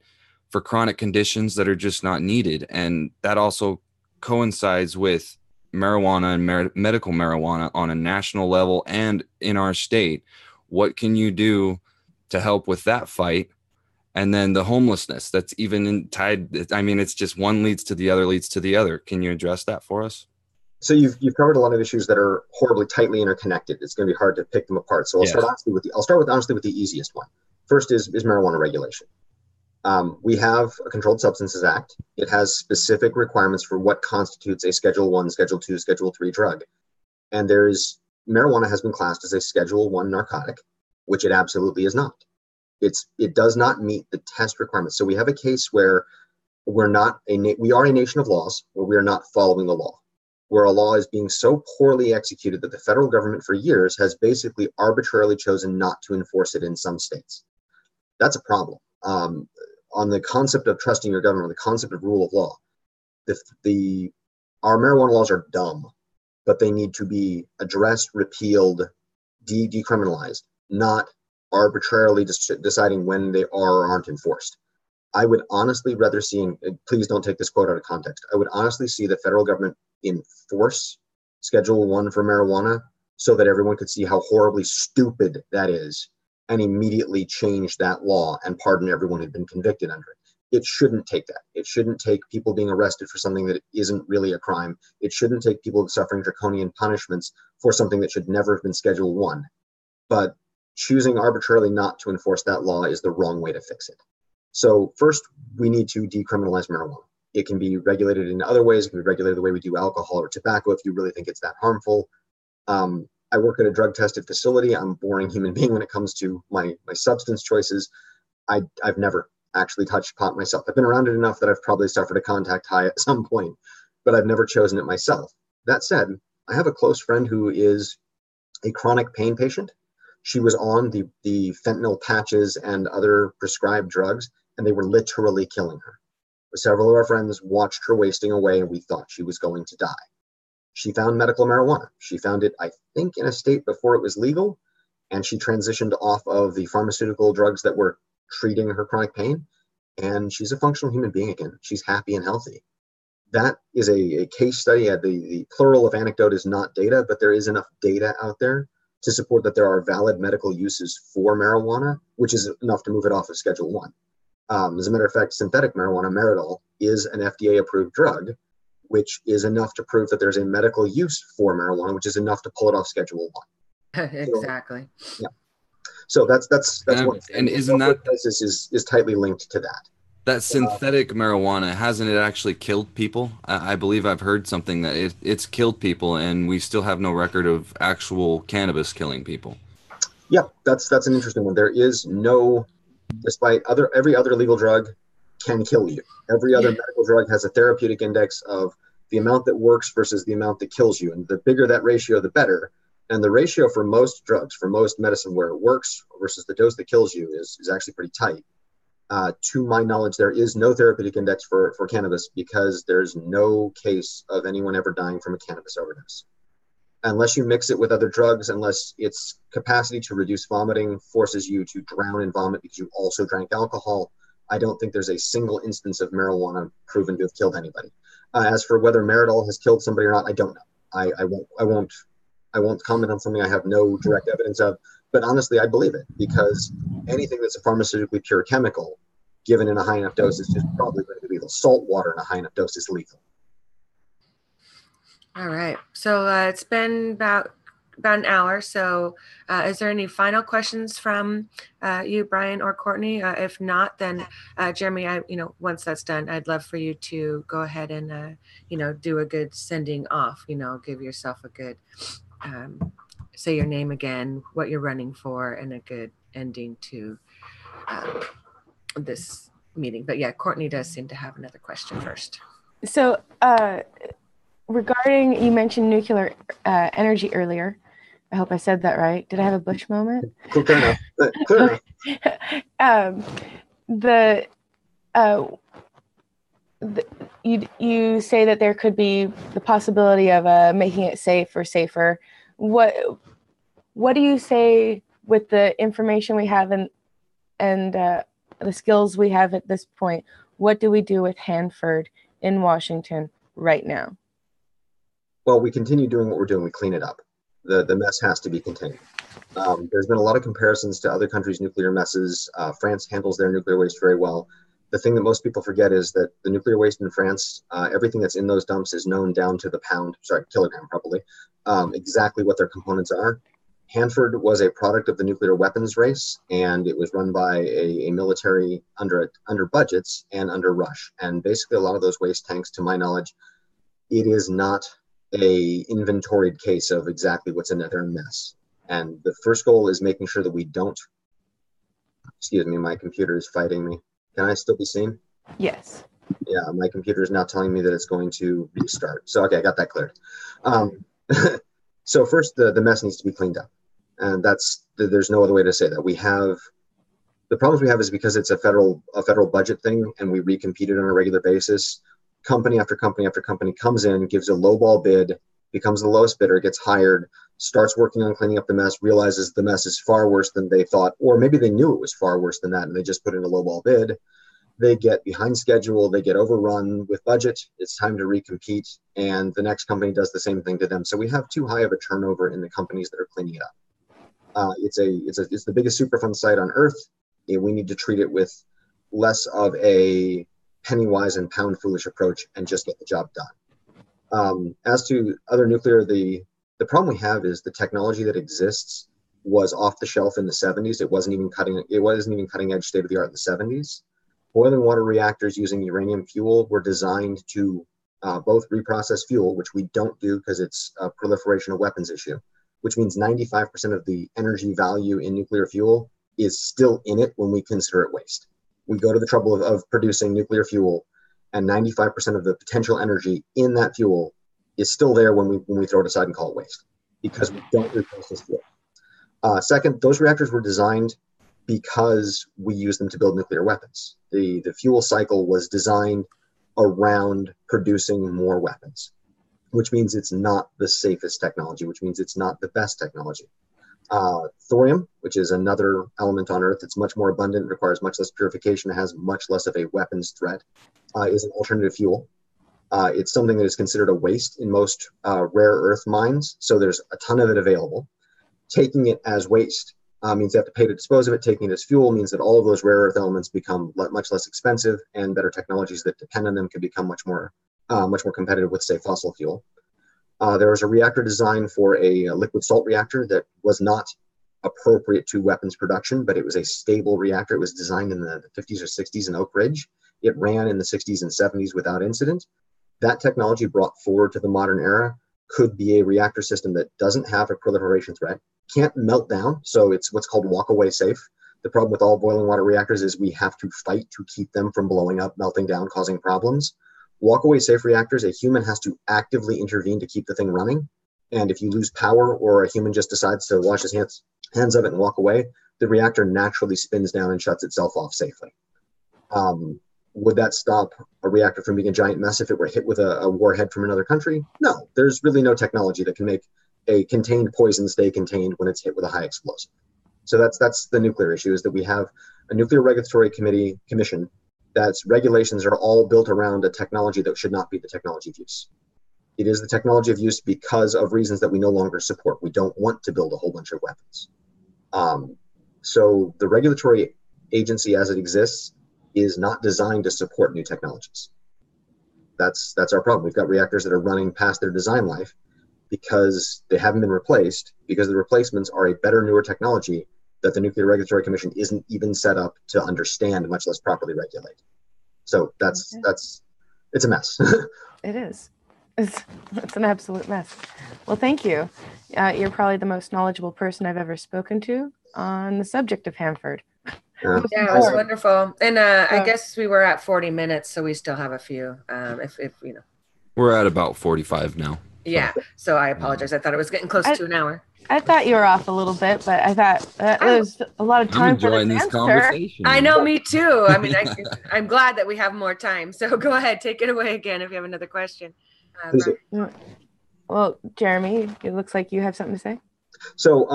A: for chronic conditions that are just not needed. And that also coincides with marijuana and medical marijuana on a national level and in our state. What can you do to help with that fight? And then the homelessness that's even tied. I mean, it's just one leads to the other leads to the other. Can you address that for us?
E: So you've covered a lot of issues that are horribly tightly interconnected. It's going to be hard to pick them apart. So I'll start honestly with the easiest one. First is marijuana regulation. We have a Controlled Substances Act. It has specific requirements for what constitutes a Schedule 1, Schedule 2, Schedule 3 drug. And marijuana has been classed as a Schedule 1 narcotic, which it absolutely is not. It does not meet the test requirements. So we have a case where we are a nation of laws, where we are not following the law, where a law is being so poorly executed that the federal government for years has basically arbitrarily chosen not to enforce it in some states. That's a problem. On the concept of trusting your government, the concept of rule of law, our marijuana laws are dumb, but they need to be addressed, repealed, decriminalized, not arbitrarily deciding when they are or aren't enforced. I would honestly rather see, please don't take this quote out of context, I would honestly see the federal government enforce Schedule 1 for marijuana so that everyone could see how horribly stupid that is, and immediately change that law and pardon everyone who'd been convicted under it. It shouldn't take that. It shouldn't take people being arrested for something that isn't really a crime. It shouldn't take people suffering draconian punishments for something that should never have been Schedule 1. But choosing arbitrarily not to enforce that law is the wrong way to fix it. So first, we need to decriminalize marijuana. It can be regulated in other ways. It can be regulated the way we do alcohol or tobacco if you really think it's that harmful. I work at a drug-tested facility. I'm a boring human being when it comes to my substance choices. I've never actually touched pot myself. I've been around it enough that I've probably suffered a contact high at some point, but I've never chosen it myself. That said, I have a close friend who is a chronic pain patient. She was on the fentanyl patches and other prescribed drugs, and they were literally killing her. Several of our friends watched her wasting away, and we thought she was going to die. She found medical marijuana. She found it, I think, in a state before it was legal, and she transitioned off of the pharmaceutical drugs that were treating her chronic pain, and she's a functional human being again. She's happy and healthy. That is a case study. The plural of anecdote is not data, but there is enough data out there to support that there are valid medical uses for marijuana, which is enough to move it off of Schedule 1. As a matter of fact, synthetic marijuana, Meridol, is an FDA-approved drug, which is enough to prove that there's a medical use for marijuana, which is enough to pull it off Schedule 1.
D: Exactly.
E: So, yeah. So that's one thing.
A: And isn't that
E: crisis is tightly linked to that?
A: That synthetic marijuana, hasn't it actually killed people? I believe I've heard something that it's killed people, and we still have no record of actual cannabis killing people.
E: Yeah, that's an interesting one. There is no, despite every other legal drug can kill you. Every other medical drug has a therapeutic index of the amount that works versus the amount that kills you. And the bigger that ratio, the better. And the ratio for most drugs, for most medicine where it works versus the dose that kills you is actually pretty tight. To my knowledge, there is no therapeutic index for cannabis because there's no case of anyone ever dying from a cannabis overdose. Unless you mix it with other drugs, unless its capacity to reduce vomiting forces you to drown in vomit because you also drank alcohol, I don't think there's a single instance of marijuana proven to have killed anybody. As for whether Meridol has killed somebody or not, I don't know. I won't comment on something I have no direct evidence of. But honestly, I believe it because anything that's a pharmaceutically pure chemical, given in a high enough dose, is just probably going to be lethal. Salt water in a high enough dose is lethal.
D: All right. So it's been about an hour. So is there any final questions from you, Brian or Courtney? If not, then Jeremy, once that's done, I'd love for you to go ahead and, do a good sending off, give yourself a good, say your name again, what you're running for, and a good ending to this meeting. But yeah, Courtney does seem to have another question first.
F: So regarding, you mentioned nuclear energy earlier. I hope I said that right. Did I have a Bush moment?
E: Clear enough.
F: You say that there could be the possibility of making it safe or safer. What do you say with the information we have and the skills we have at this point? What do we do with Hanford in Washington right now?
E: Well, we continue doing what we're doing. We clean it up. The mess has to be contained. There's been a lot of comparisons to other countries' nuclear messes. France handles their nuclear waste very well. The thing that most people forget is that the nuclear waste in France, everything that's in those dumps is known down to the kilogram probably, exactly what their components are. Hanford was a product of the nuclear weapons race, and it was run by a military under budgets and under rush. And basically, a lot of those waste tanks, to my knowledge, it is not a inventoried case of exactly what's in it. They're a mess. And the first goal is making sure that we don't. Excuse me, my computer is fighting me. Can I still be seen?
F: Yes.
E: Yeah, my computer is now telling me that it's going to restart. So, okay, I got that cleared. So first, the mess needs to be cleaned up. And there's no other way to say that. The problems we have is because it's a federal budget thing, and we recompete it on a regular basis. Company after company after company comes in, gives a lowball bid, becomes the lowest bidder, gets hired, starts working on cleaning up the mess, realizes the mess is far worse than they thought, or maybe they knew it was far worse than that, and they just put in a lowball bid. They get behind schedule, they get overrun with budget, it's time to recompete, and the next company does the same thing to them. So we have too high of a turnover in the companies that are cleaning it up. It's the biggest Superfund site on Earth, and we need to treat it with less of a penny wise and pound foolish approach and just get the job done. As to other nuclear, the problem we have is the technology that exists was off the shelf in the 70s. It wasn't even cutting edge state of the art in the 70s. Boiling water reactors using uranium fuel were designed to both reprocess fuel, which we don't do because it's a proliferation of weapons issue, which means 95% of the energy value in nuclear fuel is still in it when we consider it waste. We go to the trouble of producing nuclear fuel, and 95% of the potential energy in that fuel is still there when we throw it aside and call it waste, because we don't reprocess fuel. Second, those reactors were designed because we use them to build nuclear weapons. The fuel cycle was designed around producing more weapons, which means it's not the safest technology, which means it's not the best technology. Thorium, which is another element on Earth, it's much more abundant, requires much less purification, has much less of a weapons threat, is an alternative fuel. It's something that is considered a waste in most rare earth mines, so there's a ton of it available. Taking it as waste means they have to pay to dispose of it. Taking it as fuel means that all of those rare earth elements become much less expensive, and better technologies that depend on them can become much more competitive with, say, fossil fuel. There was a reactor design for a liquid salt reactor that was not appropriate to weapons production, but it was a stable reactor. It was designed in the 50s or 60s in Oak Ridge. It ran in the 60s and 70s without incident. That technology brought forward to the modern era could be a reactor system that doesn't have a proliferation threat, can't melt down, so it's what's called walk-away safe. The problem with all boiling water reactors is we have to fight to keep them from blowing up, melting down, causing problems. Walk-away safe reactors, a human has to actively intervene to keep the thing running. And if you lose power or a human just decides to wash his hands of it and walk away, the reactor naturally spins down and shuts itself off safely. Would that stop a reactor from being a giant mess if it were hit with a warhead from another country? No, there's really no technology that can make a contained poison stay contained when it's hit with a high explosive. So that's the nuclear issue, is that we have a nuclear regulatory commission that's regulations are all built around a technology that should not be the technology of use. It is the technology of use because of reasons that we no longer support. We don't want to build a whole bunch of weapons. So the regulatory agency as it exists is not designed to support new technologies. That's our problem. We've got reactors that are running past their design life because they haven't been replaced, because the replacements are a better, newer technology that the Nuclear Regulatory Commission isn't even set up to understand, much less properly regulate. So it's a mess.
F: It is. It's an absolute mess. Well, thank you. You're probably the most knowledgeable person I've ever spoken to on the subject of Hanford.
D: Yeah, it was wonderful. And I guess we were at 40 minutes, so we still have a few. If you know.
A: We're at about 45 now.
D: Yeah, so I apologize. I thought it was getting close to an hour.
F: I thought you were off a little bit, but I thought it was a lot of time.
A: I'm enjoying this conversation.
D: I know, me too. I mean, I'm glad that we have more time. So go ahead, take it away again if you have another question.
F: Well, Jeremy, it looks like you have something to say.
E: So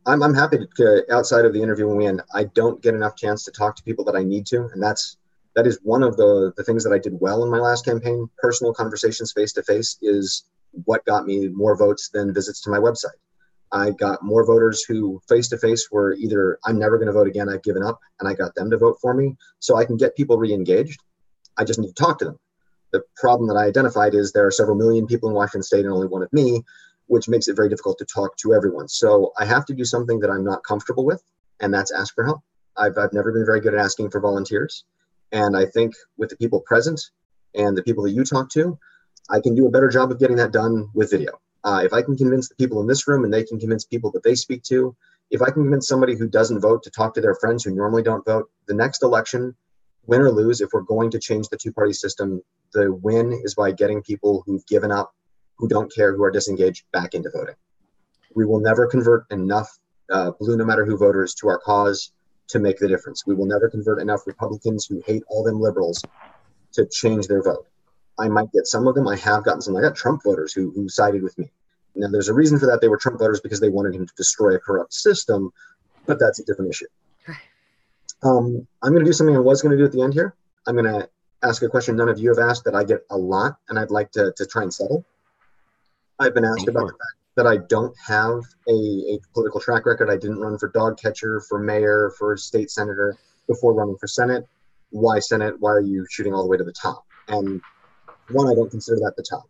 E: I'm happy to, outside of the interview when we end, I don't get enough chance to talk to people that I need to. And that is one of the things that I did well in my last campaign. Personal conversations face-to-face is what got me more votes than visits to my website. I got more voters who face-to-face were either, I'm never going to vote again, I've given up, and I got them to vote for me. So I can get people re-engaged. I just need to talk to them. The problem that I identified is there are several million people in Washington State and only one of me. which makes it very difficult to talk to everyone. So I have to do something that I'm not comfortable with, and that's ask for help. I've never been very good at asking for volunteers. And I think with the people present and the people that you talk to, I can do a better job of getting that done with video. If I can convince the people in this room and they can convince people that they speak to, if I can convince somebody who doesn't vote to talk to their friends who normally don't vote, the next election, win or lose, if we're going to change the two-party system, the win is by getting people who've given up, who don't care, who are disengaged, back into voting. We will never convert enough blue no matter who voters to our cause to make the difference. We will never convert enough Republicans who hate all them liberals to change their vote. I might get some of them. I have gotten some. I got Trump voters who sided with me. Now, there's a reason for that. They were Trump voters because they wanted him to destroy a corrupt system, but that's a different issue. I'm going to do something I was going to do at the end here. I'm going to ask a question none of you have asked that I get a lot, and I'd like to try and settle. I've been asked about the fact that I don't have a political track record. I didn't run for dog catcher, for mayor, for state senator before running for Senate. Why Senate? Why are you shooting all the way to the top? And one, I don't consider that the top.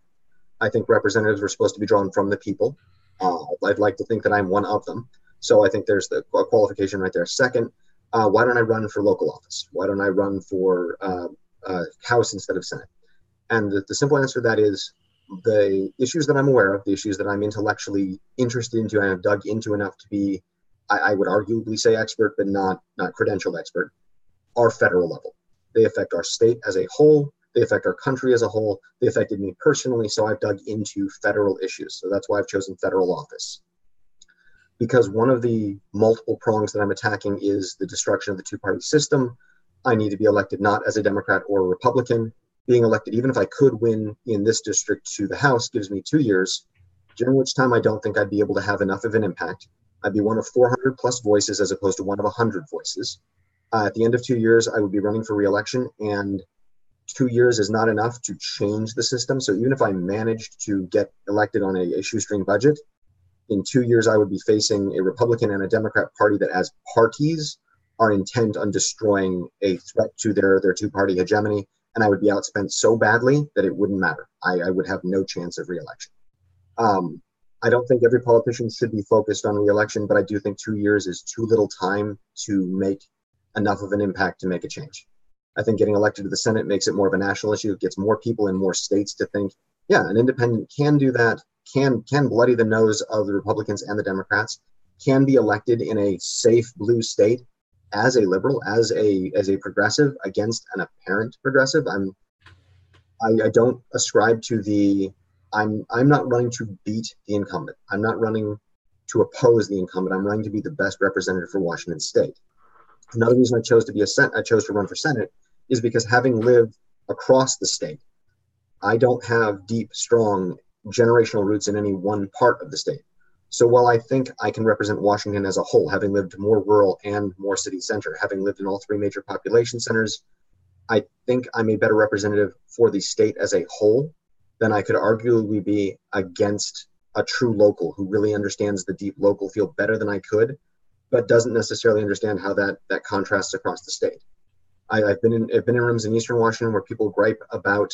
E: I think representatives are supposed to be drawn from the people. I'd like to think that I'm one of them. So I think there's the qualification right there. Second, why don't I run for local office? Why don't I run for House instead of Senate? And the simple answer to that is the issues that I'm aware of, the issues that I'm intellectually interested into and have dug into enough to be, I would arguably say expert, but not credentialed expert, are federal level. They affect our state as a whole. They affect our country as a whole. They affected me personally, so I've dug into federal issues. So that's why I've chosen federal office. Because one of the multiple prongs that I'm attacking is the destruction of the two-party system. I need to be elected not as a Democrat or a Republican. Being elected, even if I could win in this district to the House, gives me 2 years, during which time I don't think I'd be able to have enough of an impact. I'd be one of 400 plus voices as opposed to one of 100 voices. At the end of 2 years, I would be running for re-election, and 2 years is not enough to change the system. So even if I managed to get elected on a shoestring budget, in 2 years I would be facing a Republican and a Democrat party that as parties are intent on destroying a threat to their two-party hegemony, and I would be outspent so badly that it wouldn't matter. I would have no chance of re-election. I don't think every politician should be focused on re-election, but I do think 2 years is too little time to make enough of an impact to make a change. I think getting elected to the Senate makes it more of a national issue. It gets more people in more states to think, yeah, an independent can do that, can bloody the nose of the Republicans and the Democrats, can be elected in a safe blue state as a liberal, as a progressive against an apparent progressive. I don't ascribe to the, I'm not running to beat the incumbent. I'm not running to oppose the incumbent. I'm running to be the best representative for Washington State. Another reason I chose to run for Senate is because having lived across the state, I don't have deep, strong generational roots in any one part of the state. So while I think I can represent Washington as a whole, having lived more rural and more city center, having lived in all three major population centers, I think I'm a better representative for the state as a whole than I could arguably be against a true local who really understands the deep local feel better than I could, but doesn't necessarily understand how that contrasts across the state. I've been in rooms in Eastern Washington where people gripe about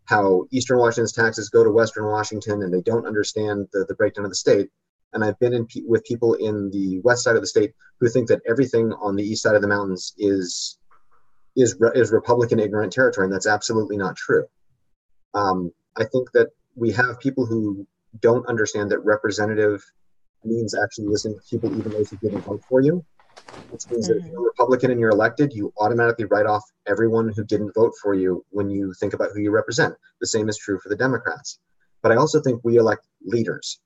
E: how Eastern Washington's taxes go to Western Washington and they don't understand the breakdown of the state. And I've been with people in the west side of the state who think that everything on the east side of the mountains is Republican ignorant territory, and that's absolutely not true. I think that we have people who don't understand that representative means actually listening to people even those who didn't vote for you, which means that if you're a Republican and you're elected, you automatically write off everyone who didn't vote for you when you think about who you represent. The same is true for the Democrats. But I also think we elect leaders,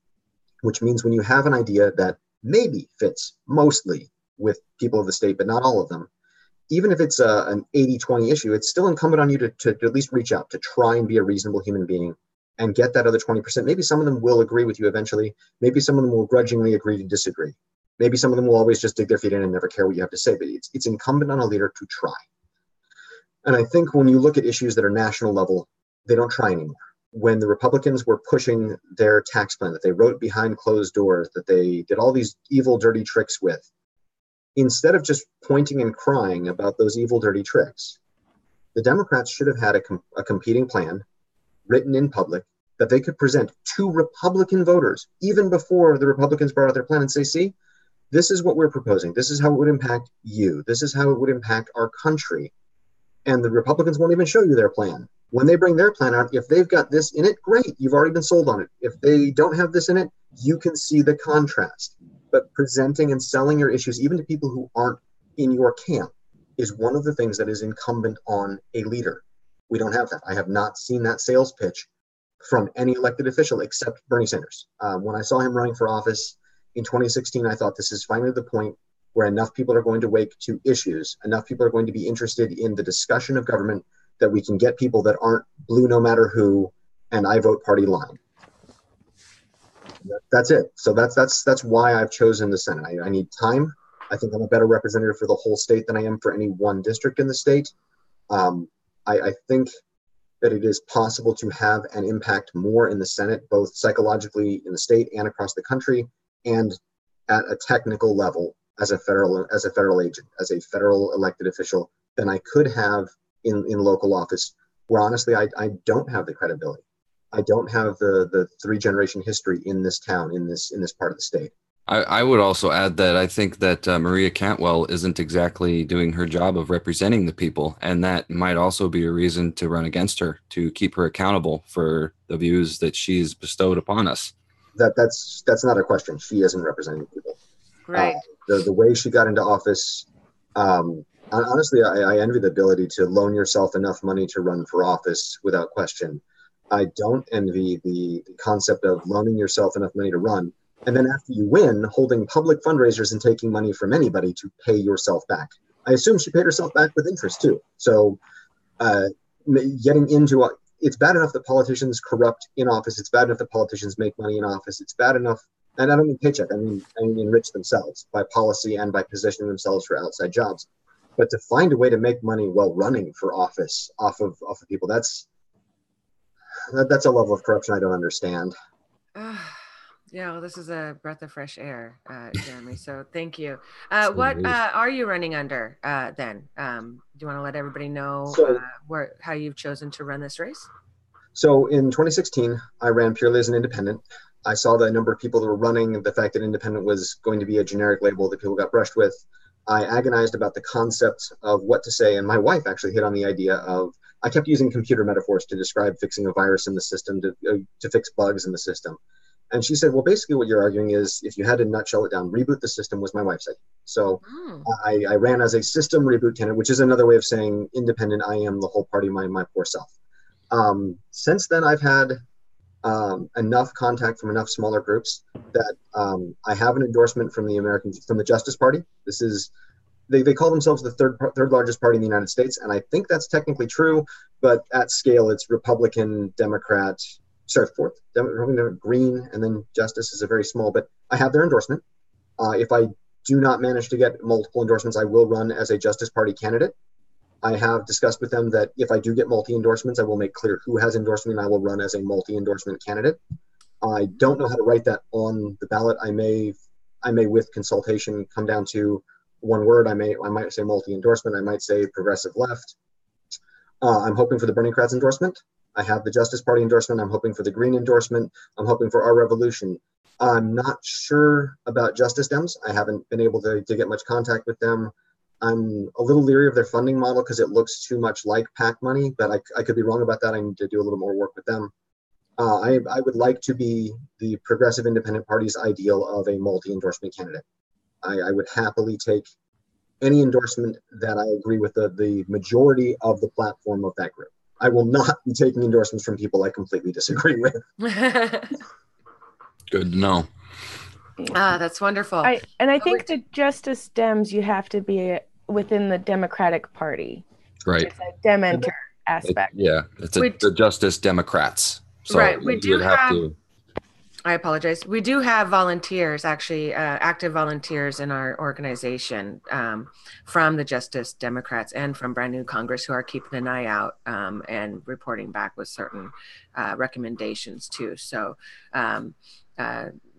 E: which means when you have an idea that maybe fits mostly with people of the state, but not all of them, even if it's an 80-20 issue, it's still incumbent on you to at least reach out, to try and be a reasonable human being and get that other 20%. Maybe some of them will agree with you eventually. Maybe some of them will grudgingly agree to disagree. Maybe some of them will always just dig their feet in and never care what you have to say, but it's incumbent on a leader to try. And I think when you look at issues that are national level, they don't try anymore. When the Republicans were pushing their tax plan that they wrote behind closed doors, that they did all these evil, dirty tricks with, instead of just pointing and crying about those evil, dirty tricks, the Democrats should have had a competing plan written in public that they could present to Republican voters, even before the Republicans brought out their plan, and say, see, this is what we're proposing. This is how it would impact you. This is how it would impact our country. And the Republicans won't even show you their plan. When they bring their plan out, if they've got this in it, great, you've already been sold on it. If they don't have this in it, you can see the contrast. But presenting and selling your issues, even to people who aren't in your camp, is one of the things that is incumbent on a leader. We don't have that. I have not seen that sales pitch from any elected official except Bernie Sanders. When I saw him running for office in 2016, I thought this is finally the point where enough people are going to wake to issues, enough people are going to be interested in the discussion of government, that we can get people that aren't blue no matter who and I vote party line. That's it. So that's why I've chosen the Senate. I need time. I think I'm a better representative for the whole state than I am for any one district in the state. I think that it is possible to have an impact more in the Senate, both psychologically in the state and across the country, and at a technical level as a federal agent, as a federal elected official, than I could have in local office, where honestly I don't have the credibility. I don't have the 3-generation history in this town, in this part of the state.
A: I would also add that I think that Maria Cantwell isn't exactly doing her job of representing the people, and that might also be a reason to run against her, to keep her accountable for the views that she's bestowed upon us.
E: That's not a question. She isn't representing the people.
D: Right.
E: The way she got into office, honestly, I envy the ability to loan yourself enough money to run for office without question. I don't envy the concept of loaning yourself enough money to run, and then after you win, holding public fundraisers and taking money from anybody to pay yourself back. I assume she paid herself back with interest too. So getting into it's bad enough that politicians corrupt in office. It's bad enough that politicians make money in office. It's bad enough, and I don't mean paycheck. I mean enrich themselves by policy and by positioning themselves for outside jobs. But to find a way to make money while running for office off of people, that's a level of corruption I don't understand.
D: Yeah, well, this is a breath of fresh air, Jeremy. So thank you. What are you running under then? Do you want to let everybody know how you've chosen to run this race?
E: So in 2016, I ran purely as an independent. I saw the number of people that were running, the fact that independent was going to be a generic label that people got brushed with. I agonized about the concept of what to say, and my wife actually hit on the idea of, I kept using computer metaphors to describe fixing a virus in the system, to fix bugs in the system. And she said, well, basically what you're arguing is, if you had to nutshell it down, reboot the system was my wife's idea. So I ran as a system reboot candidate, which is another way of saying independent. I am the whole party, my poor self. Since then, I've had enough contact from enough smaller groups that I have an endorsement from the Justice Party. This is, they call themselves the third largest party in the United States, and I think that's technically true, but at scale, it's Republican, Democrat, fourth, Republican, Green, and then Justice is a very small, but I have their endorsement. If I do not manage to get multiple endorsements, I will run as a Justice Party candidate. I have discussed with them that if I do get multi-endorsements, I will make clear who has endorsed me, and I will run as a multi-endorsement candidate. I don't know how to write that on the ballot. I may, with consultation, come down to one word. I might say multi-endorsement. I might say progressive left. I'm hoping for the Bernie Kratz endorsement. I have the Justice Party endorsement. I'm hoping for the Green endorsement. I'm hoping for Our Revolution. I'm not sure about Justice Dems. I haven't been able to get much contact with them. I'm a little leery of their funding model because it looks too much like PAC money, but I could be wrong about that. I need to do a little more work with them. I would like to be the Progressive Independent Party's ideal of a multi-endorsement candidate. I would happily take any endorsement that I agree with the majority of the platform of that group. I will not be taking endorsements from people I completely disagree with.
A: Good to know.
D: That's wonderful.
F: I think the Justice Dems, you have to be within the Democratic Party.
A: Right.
F: It's a Dementer aspect.
A: It's the Justice Democrats. So
D: right. We do have
A: to.
D: I apologize. We do have volunteers, actually, active volunteers in our organization from the Justice Democrats and from Brand New Congress who are keeping an eye out and reporting back with certain recommendations too. So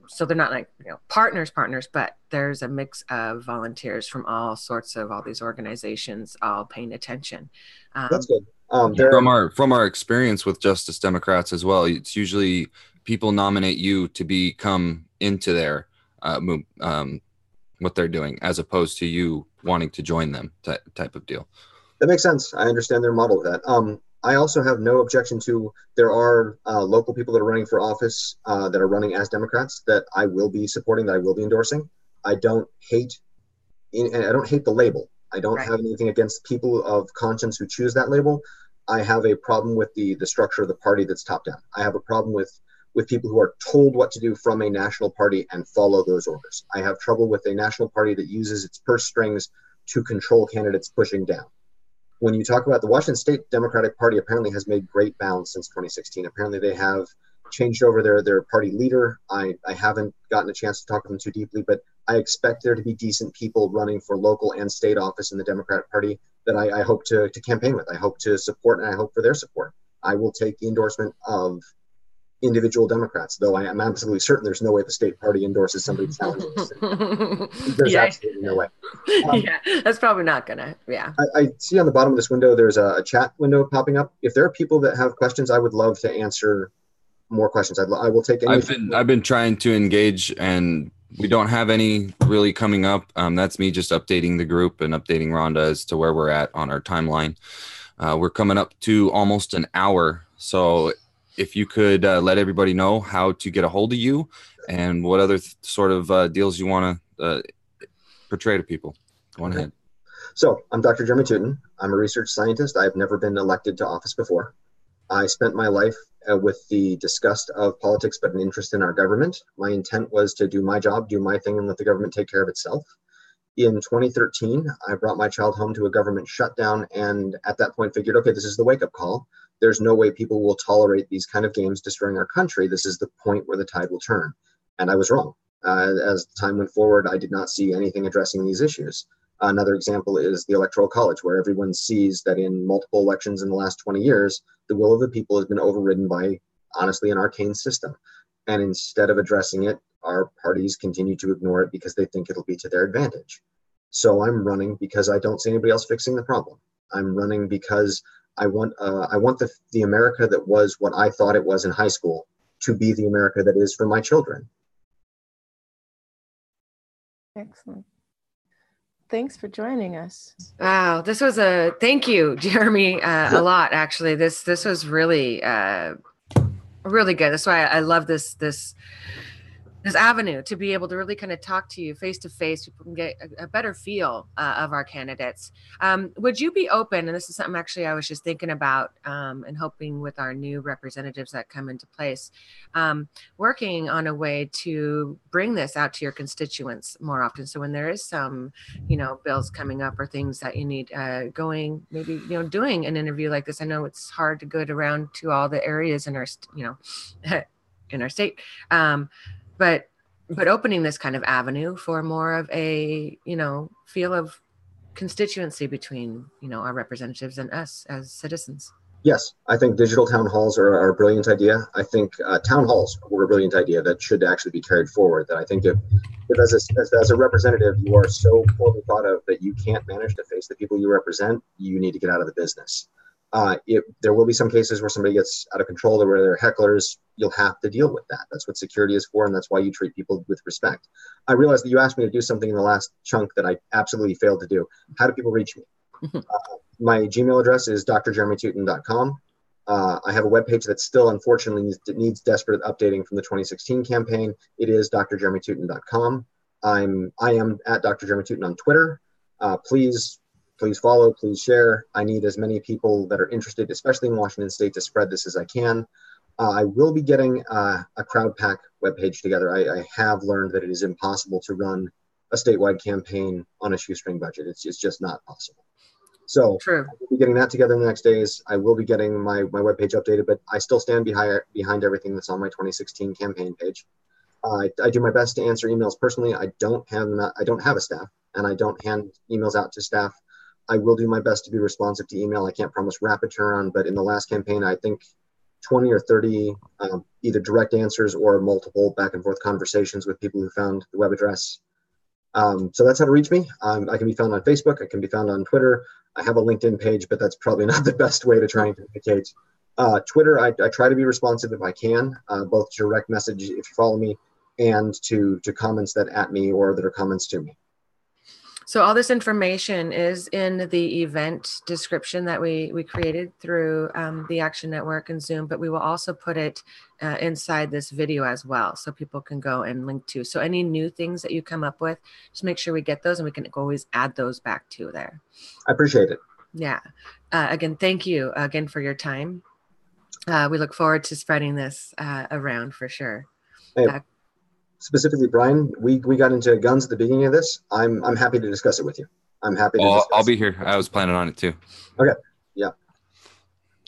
D: so they're not like, partners, but there's a mix of volunteers from all these organizations, all paying attention.
E: That's good.
A: From our experience with Justice Democrats as well, it's usually people nominate you to become into their what they're doing, as opposed to you wanting to join them, type of deal.
E: That makes sense. I understand their model of that. I also have no objection to, there are local people that are running for office that are running as Democrats that I will be supporting, that I will be endorsing. I don't hate the label. I don't have anything against people of conscience who choose that label. I have a problem with the structure of the party that's top down. I have a problem with people who are told what to do from a national party and follow those orders. I have trouble with a national party that uses its purse strings to control candidates pushing down. When you talk about the Washington State Democratic Party, apparently has made great bounds since 2016. Apparently they have changed over their party leader. I haven't gotten a chance to talk to them too deeply, but I expect there to be decent people running for local and state office in the Democratic Party that I hope to campaign with. I hope to support, and I hope for their support. I will take the endorsement of individual Democrats, though I am absolutely certain there's no way the state party endorses somebody challenging the city. There's absolutely no way.
D: That's probably not gonna.
E: I see on the bottom of this window there's a chat window popping up. If there are people that have questions, I would love to answer more questions. I will take any.
A: I've been trying to engage, and we don't have any really coming up. That's me just updating the group and updating Rhonda as to where we're at on our timeline. We're coming up to almost an hour, so if you could let everybody know how to get a hold of you and what other sort of deals you want to portray to people. Go on ahead.
E: So I'm Dr. Jeremy Teuton. I'm a research scientist. I've never been elected to office before. I spent my life with the disgust of politics, but an interest in our government. My intent was to do my job, do my thing, and let the government take care of itself. In 2013, I brought my child home to a government shutdown, and at that point figured, okay, this is the wake-up call. There's no way people will tolerate these kind of games destroying our country. This is the point where the tide will turn. And I was wrong. As time went forward, I did not see anything addressing these issues. Another example is the Electoral College, where everyone sees that in multiple elections in the last 20 years, the will of the people has been overridden by, honestly, an arcane system. And instead of addressing it, our parties continue to ignore it because they think it'll be to their advantage. So I'm running because I don't see anybody else fixing the problem. I'm running because I want the America that was what I thought it was in high school to be the America that is for my children.
F: Excellent. Thanks for joining us.
D: Wow, thank you, Jeremy, a lot, actually. This was really, really good. That's why I love this avenue, to be able to really kind of talk to you face to face. People can get a better feel of our candidates. Would you be open, and this is something actually I was just thinking about and hoping with our new representatives that come into place, working on a way to bring this out to your constituents more often. So when there is some, bills coming up or things that you need going, maybe, doing an interview like this. I know it's hard to get around to all the areas in our, in our state. But opening this kind of avenue for more of a, feel of constituency between, our representatives and us as citizens.
E: Yes, I think digital town halls are a brilliant idea. I think town halls were a brilliant idea that should actually be carried forward. That I think if as a representative, you are so poorly thought of that you can't manage to face the people you represent, you need to get out of the business. There will be some cases where somebody gets out of control or where they're hecklers. You'll have to deal with that. That's what security is for, and that's why you treat people with respect. I realized that you asked me to do something in the last chunk that I absolutely failed to do. How do people reach me? My Gmail address is drjeremyteuton.com. I have a webpage that still, unfortunately, needs desperate updating from the 2016 campaign. It is drjeremyteuton.com. I am at Dr. Jeremy Teuton on Twitter. Please follow, please share. I need as many people that are interested, especially in Washington State, to spread this as I can. I will be getting a CrowdPack webpage together. I have learned that it is impossible to run a statewide campaign on a shoestring budget. It's just not possible. So
D: True.
E: I will be getting that together in the next days. I will be getting my webpage updated, but I still stand behind everything that's on my 2016 campaign page. I do my best to answer emails personally. I don't have a staff, and I don't hand emails out to staff. I will do my best to be responsive to email. I can't promise rapid turnaround, but in the last campaign, I think 20 or 30 either direct answers or multiple back and forth conversations with people who found the web address. So that's how to reach me. I can be found on Facebook. I can be found on Twitter. I have a LinkedIn page, but that's probably not the best way to try and communicate. Twitter, I try to be responsive if I can, both direct message if you follow me and to comments that at me or that are comments to me.
D: So all this information is in the event description that we created through the Action Network and Zoom, but we will also put it inside this video as well, so people can go and link to. So any new things that you come up with, just make sure we get those, and we can always add those back to there.
E: I appreciate it.
D: Yeah. Again, thank you again for your time. We look forward to spreading this around for sure.
E: Hey, specifically, Brian, we got into guns at the beginning of this. I'm happy to discuss it with you. I'm happy to discuss
A: I'll be here. I was planning on it too.
E: Okay. Yeah.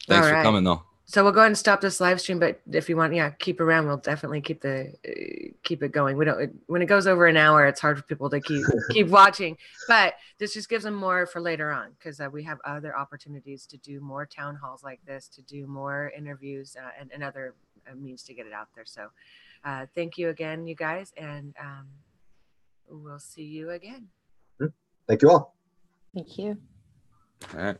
A: Thanks for coming though.
D: So we'll go ahead and stop this live stream, but if you want, keep around. We'll definitely keep it going. We don't, when it goes over an hour, it's hard for people to keep watching, but this just gives them more for later on, because we have other opportunities to do more town halls like this, to do more interviews and other means to get it out there. So thank you again, you guys, and we'll see you again.
E: Thank you all.
F: Thank you.
A: All right.